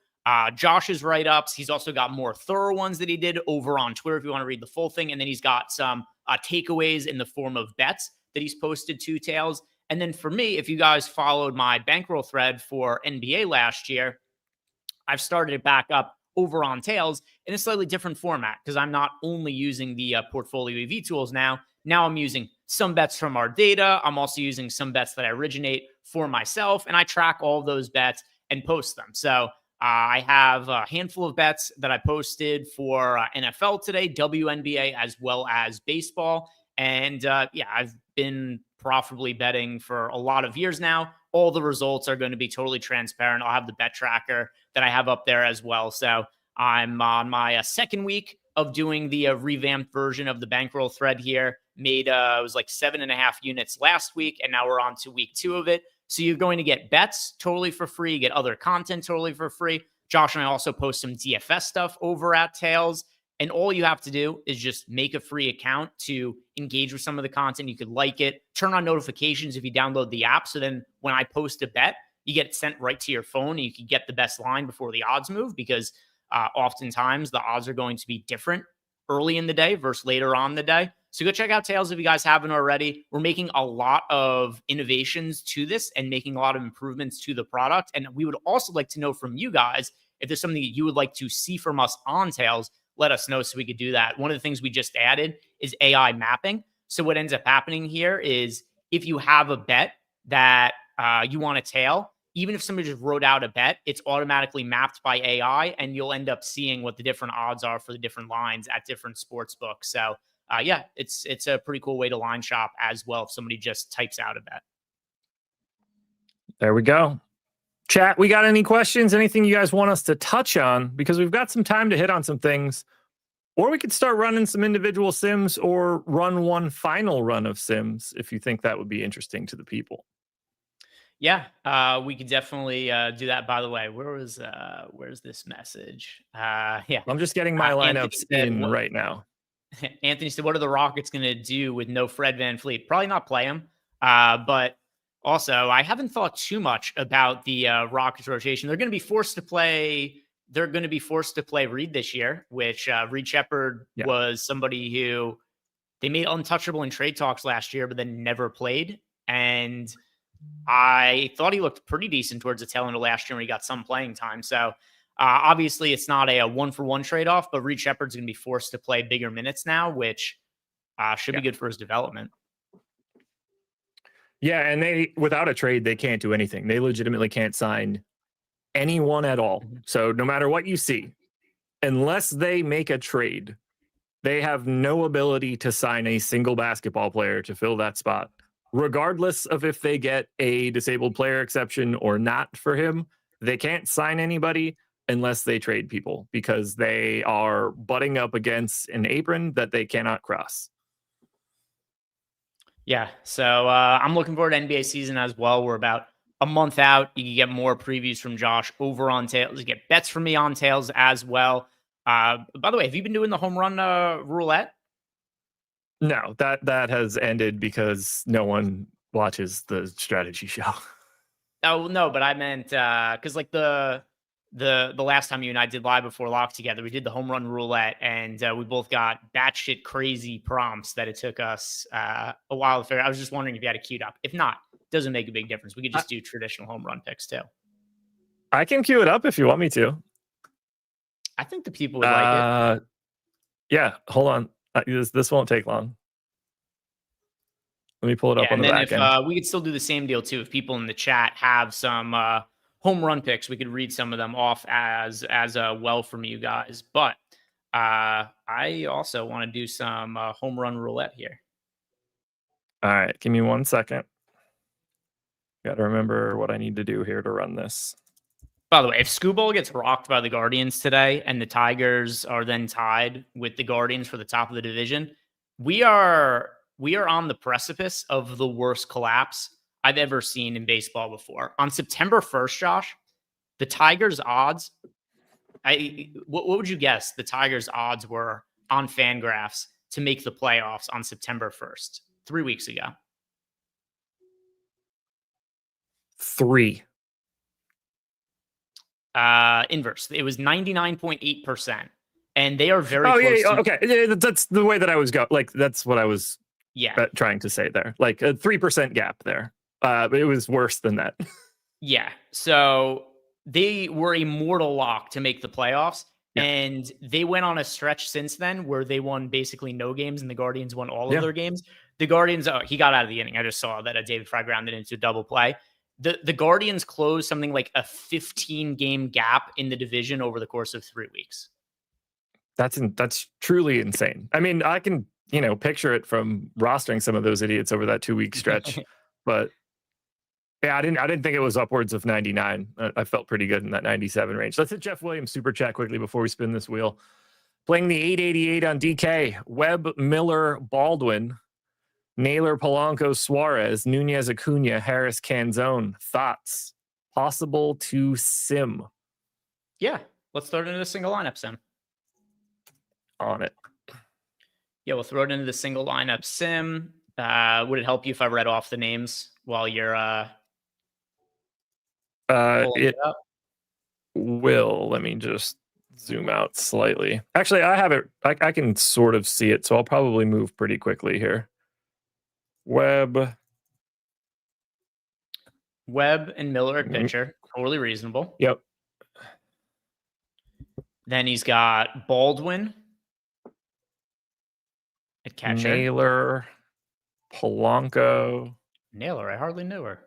B: Josh's write-ups. He's also got more thorough ones that he did over on Twitter if you want to read the full thing. And then he's got some takeaways in the form of bets that he's posted to Tails. And then for me, if you guys followed my bankroll thread for NBA last year, I've started it back up over on Tails in a slightly different format because I'm not only using the portfolio EV tools now. Now I'm using some bets from our data. I'm also using some bets that I originate for myself, and I track all of those bets and post them. So I have a handful of bets that I posted for NFL today, WNBA, as well as baseball. And I've been profitably betting for a lot of years now. All the results are going to be totally transparent. I'll have the bet tracker that I have up there as well. So I'm on my second week of doing the revamped version of the bankroll thread here. It was like 7.5 units last week, and now we're on to week 2 of it. So you're going to get bets totally for free, get other content totally for free. Josh and I also post some DFS stuff over at Tails. And all you have to do is just make a free account to engage with some of the content. You could like it, turn on notifications if you download the app. So then when I post a bet, you get it sent right to your phone and you can get the best line before the odds move because oftentimes the odds are going to be different early in the day versus later on in the day. So go check out Tails if you guys haven't already. We're making a lot of innovations to this and making a lot of improvements to the product. And we would also like to know from you guys if there's something that you would like to see from us on Tails. Let us know so we could do that. One of the things we just added is AI mapping. So what ends up happening here is if you have a bet that you want to tail, even if somebody just wrote out a bet, it's automatically mapped by AI, and you'll end up seeing what the different odds are for the different lines at different sports books. So it's a pretty cool way to line shop as well if somebody just types out a bet.
A: There we go. Chat, we got any questions? Anything you guys want us to touch on? Because we've got some time to hit on some things. Or we could start running some individual sims or run one final run of sims if you think that would be interesting to the people.
B: Yeah, we could definitely do that. By the way, where's this message? Yeah,
A: I'm just getting my lineups in right now.
B: Anthony said, what are the Rockets going to do with no Fred VanVleet? Probably not play him. But also, I haven't thought too much about the Rockets rotation. They're going to be forced to play. They're going to be forced to play Reed this year, which Reed Shepherd was somebody who they made untouchable in trade talks last year, but then never played. And I thought he looked pretty decent towards the tail end of last year when he got some playing time. So obviously it's not a 1-for-1 trade-off, but Reed Shepherd's going to be forced to play bigger minutes now, which should be good for his development.
A: Yeah, and they, without a trade, they can't do anything. They legitimately can't sign anyone at all. So no matter what you see, unless they make a trade, they have no ability to sign a single basketball player to fill that spot, regardless of if they get a disabled player exception or not for him. They can't sign anybody unless they trade people because they are butting up against an apron that they cannot cross.
B: Yeah, so I'm looking forward to NBA season as well. We're about a month out. You can get more previews from Josh over on Tails. You get bets from me on Tails as well. By the way, have you been doing the home run roulette?
A: No, that has ended because no one watches the strategy show.
B: Oh, no, but I meant because like the the last time you and I did live before lock together, we did the home run roulette, and we both got batshit crazy prompts that it took us a while to figure out. I was just wondering if you had it queued up. If not, doesn't make a big difference. We could just do traditional home run picks too.
A: I can queue it up if you want me to.
B: I think the people would like it.
A: Yeah, hold on. This won't take long. Let me pull it up on the back end.
B: If we could still do the same deal too. If people in the chat have some home run picks, we could read some of them off as well from you guys. But I also want to do some home run roulette here.
A: All right, give me 1 second. Got to remember what I need to do here to run this.
B: By the way, if Scooble gets rocked by the Guardians today and the Tigers are then tied with the Guardians for the top of the division, we are on the precipice of the worst collapse I've ever seen in baseball before. On September 1st, Josh, the Tigers' odds, what would you guess the Tigers' odds were on FanGraphs to make the playoffs on September 1st, 3 weeks ago?
A: 3.
B: Inverse. It was 99.8%. And they are very close.
A: Okay. Yeah, that's the way that I was going. Like, that's what I was trying to say there. Like a 3% gap there. But it was worse than that. Yeah.
B: So they were a mortal lock to make the playoffs. Yeah. And they went on a stretch since then where they won basically no games and the Guardians won all of their games. The Guardians, he got out of the inning. I just saw that David Fry grounded into a double play. The Guardians closed something like a 15-game gap in the division over the course of 3 weeks.
A: That's truly insane. I mean, I can, picture it from rostering some of those idiots over that 2-week stretch, but yeah, I didn't think it was upwards of 99. I felt pretty good in that 97 range. Let's hit Jeff Williams super chat quickly before we spin this wheel. Playing the 888 on DK, Webb, Miller, Baldwin, Naylor, Polanco, Suarez, Nunez, Acuna, Harris, Canzone. Thoughts? Possible to sim?
B: Yeah, let's throw it into the single lineup sim.
A: On it.
B: Yeah, we'll throw it into the single lineup sim. Would it help you if I read off the names while you're
A: it up? Will. Let me just zoom out slightly. Actually, I have it. I can sort of see it, so I'll probably move pretty quickly here. Webb
B: and Miller at pitcher. Totally reasonable.
A: Yep.
B: Then he's got Baldwin at catcher.
A: Naylor, Polanco.
B: Naylor, I hardly knew her.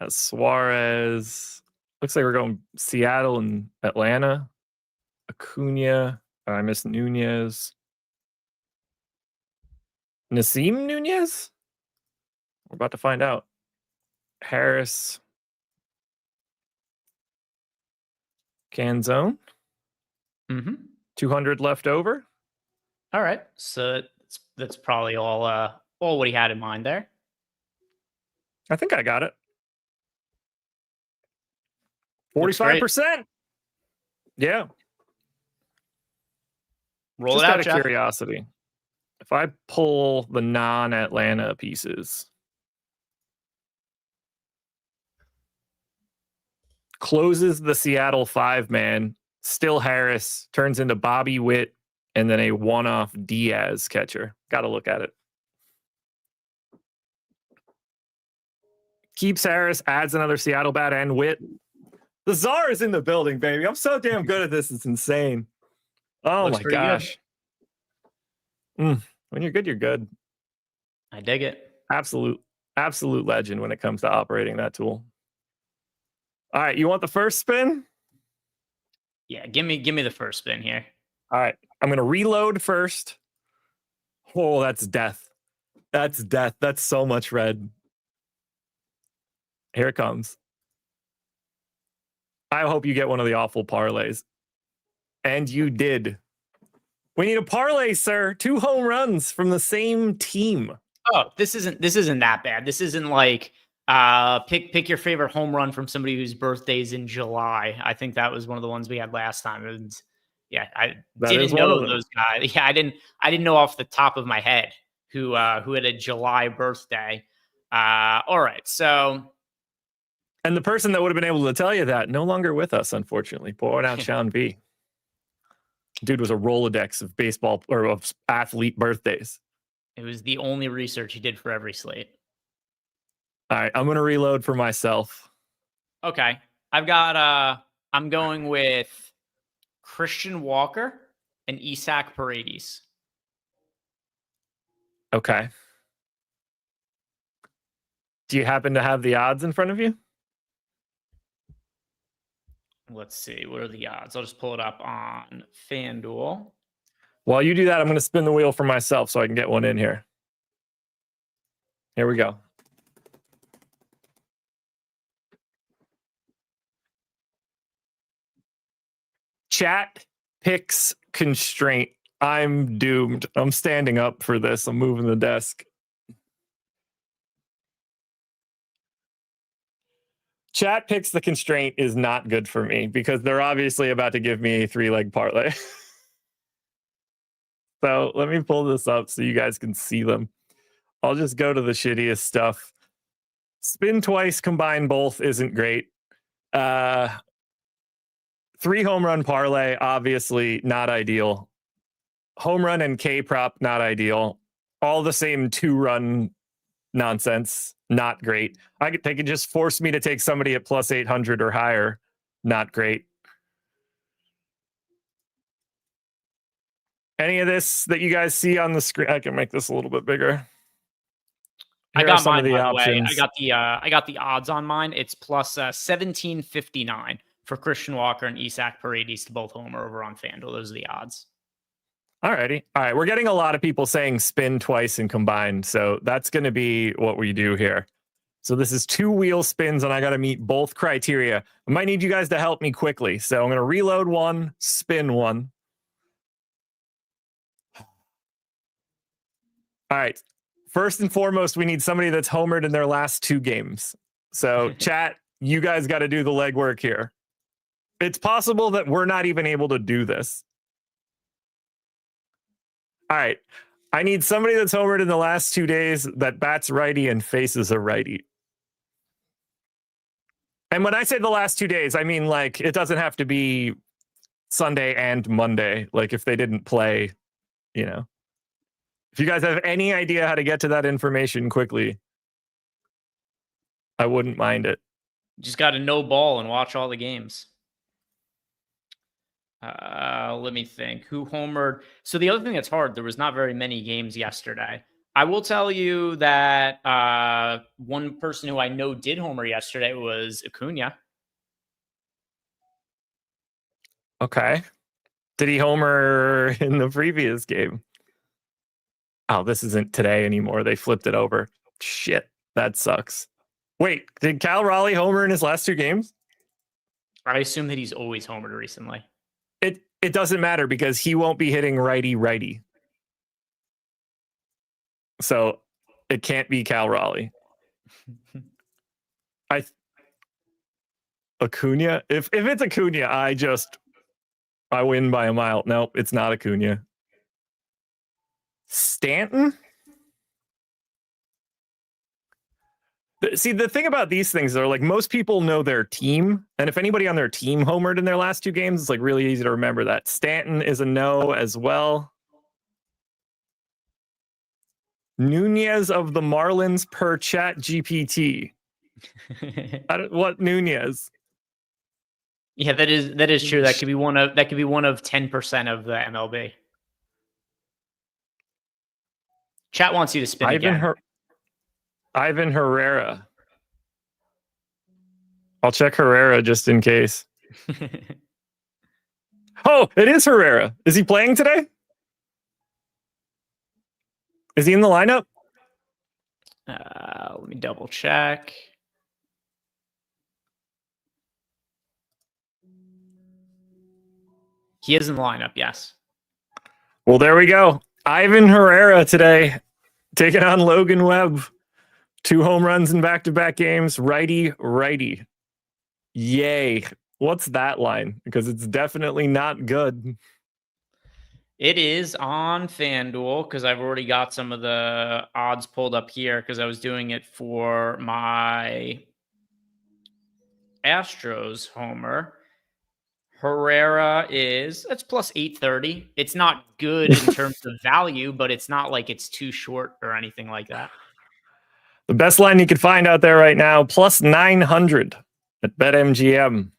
A: Suarez. Looks like we're going Seattle and Atlanta. Acuna. I missed Nunez. Nasim Nunez? We're about to find out. Harris. Canzone. 200 left over.
B: All right. So that's probably all what he had in mind there.
A: I think I got it. 45%. Yeah.
B: Roll
A: just
B: it out,
A: out of
B: Jeff.
A: Curiosity. If I pull the non-Atlanta pieces, closes the Seattle 5-man, still Harris, turns into Bobby Witt, and then a one-off Diaz catcher. Got to look at it. Keeps Harris, adds another Seattle bat and Witt. The Czar is in the building, baby. I'm so damn good at this. It's insane. Oh, my gosh. When you're good, you're good.
B: I dig it.
A: Absolute legend when it comes to operating that tool. All right, you want the first spin?
B: Yeah, give me the first spin here.
A: All right, I'm going to reload first. Oh, that's death. That's death. That's so much red. Here it comes. I hope you get one of the awful parlays. And you did. We need a parlay, sir. 2 home runs from the same team.
B: Oh, this isn't that bad. This isn't like pick your favorite home run from somebody whose birthday's in July. I think that was one of the ones we had last time. And yeah, I didn't know those guys. Yeah, I didn't know off the top of my head who had a July birthday. All right, so
A: And the person that would have been able to tell you that, no longer with us, unfortunately. Pouring out Sean V. Dude was a Rolodex of baseball or of athlete birthdays.
B: It was the only research he did for every slate.
A: All right, I'm going to reload for myself.
B: Okay. I'm going with Christian Walker and Isaac Paredes.
A: Okay. Do you happen to have the odds in front of you?
B: Let's see. What are the odds? I'll just pull it up on FanDuel.
A: While you do that, I'm going to spin the wheel for myself so I can get one in here. Here we go. Chat picks constraint. I'm doomed. I'm standing up for this. I'm moving the desk. Chat picks the constraint is not good for me because they're obviously about to give me a 3-leg parlay. So let me pull this up so you guys can see them. I'll just go to the shittiest stuff. Spin twice, combine both isn't great. 3 home run parlay, obviously not ideal. Home run and K prop, not ideal. All the same 2-run nonsense, not great. They could just force me to take somebody at plus 800 or higher, not great. Any of this that you guys see on the screen? I can make this a little bit bigger.
B: I got mine, by the way. I got the odds on mine. It's plus 1759 for Christian Walker and Isaac Paredes to both homer over on FanDuel. Those are the odds.
A: All righty. All right. We're getting a lot of people saying spin twice and combined. So that's going to be what we do here. So this is 2 wheel spins and I got to meet both criteria. I might need you guys to help me quickly. So I'm going to reload 1, spin 1. All right. First and foremost, we need somebody that's homered in their last 2 games. So chat, you guys got to do the legwork here. It's possible that we're not even able to do this. All right. I need somebody that's homered in the last 2 days that bats righty and faces a righty. And when I say the last 2 days, I mean, like, it doesn't have to be Sunday and Monday. Like, if they didn't play, you know. If you guys have any idea how to get to that information quickly, I wouldn't mind it.
B: Just got to know ball and watch all the games. Let me think. Who homered? So the other thing that's hard, there was not very many games yesterday. I will tell you that one person who I know did homer yesterday was Acuna.
A: Okay. Did he homer in the previous game? Oh, this isn't today anymore. They flipped it over. Shit, that sucks. Wait, did Cal Raleigh homer in his last 2 games?
B: I assume that he's always homered recently.
A: It doesn't matter because he won't be hitting righty. So it can't be Cal Raleigh. Acuna? If it's Acuna, I win by a mile. Nope, it's not Acuna. Stanton? See, the thing about these things are like most people know their team. And if anybody on their team homered in their last 2 games, it's like really easy to remember that. Stanton is a no as well. Nunez of the Marlins per chat GPT. What Nunez?
B: Yeah, that is true. That could be one of 10% of the MLB. Chat wants you to spin again.
A: Ivan Herrera. I'll check Herrera just in case. Oh, it is Herrera. Is he playing today? Is he in the lineup?
B: Let me double check. He is in the lineup, yes.
A: Well, there we go. Ivan Herrera today taking on Logan Webb. 2 home runs in back-to-back games. Righty. Yay. What's that line? Because it's definitely not good.
B: It is on FanDuel because I've already got some of the odds pulled up here because I was doing it for my Astros homer. Herrera that's plus 830. It's not good in terms of value, but it's not like it's too short or anything like that.
A: The best line you could find out there right now, plus 900 at BetMGM.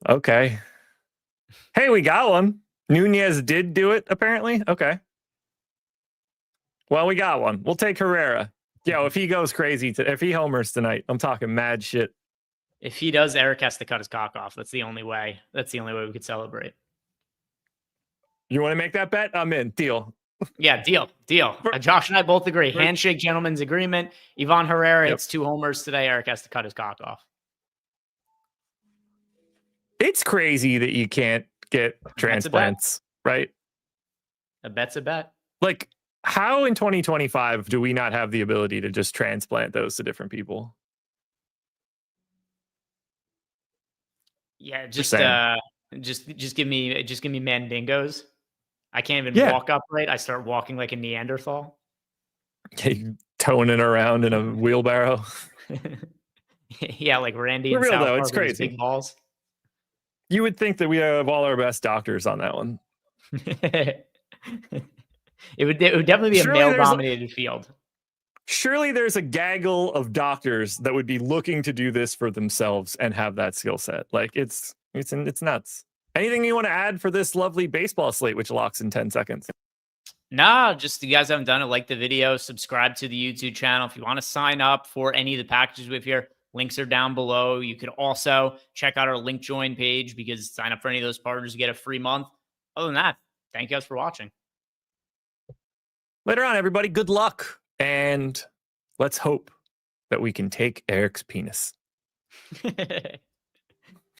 A: Okay. Hey, we got one. Nunez did do it, apparently. Okay. Well, we got one. We'll take Herrera. Yo, if he goes crazy, if he homers tonight, I'm talking mad shit.
B: If he does, Eric has to cut his cock off. That's the only way. That's the only way we could celebrate.
A: You want to make that bet? I'm in. Deal.
B: Yeah, deal. Josh and I both agree. Handshake, gentleman's agreement. Ivan Herrera hits 2 homers today. Eric has to cut his cock off.
A: It's crazy that you can't get transplants, right?
B: A bet's a bet.
A: Like, how in 2025 do we not have the ability to just transplant those to different people?
B: Yeah, just give me mandingos. I can't even walk upright. I start walking like a Neanderthal.
A: Toning around in a wheelbarrow.
B: Yeah, like Randy.
A: For real though, it's crazy.
B: Big balls.
A: You would think that we have all our best doctors on that one.
B: It would definitely be a male-dominated field.
A: Surely there's a gaggle of doctors that would be looking to do this for themselves and have that skill set. Like it's nuts. Anything you want to add for this lovely baseball slate, which locks in 10 seconds?
B: Nah, just if you guys haven't done it, like the video, subscribe to the YouTube channel. If you want to sign up for any of the packages we have here, links are down below. You could also check out our link join page because sign up for any of those partners to get a free month. Other than that, thank you guys for watching.
A: Later on, everybody, good luck. And let's hope that we can take Eric's penis.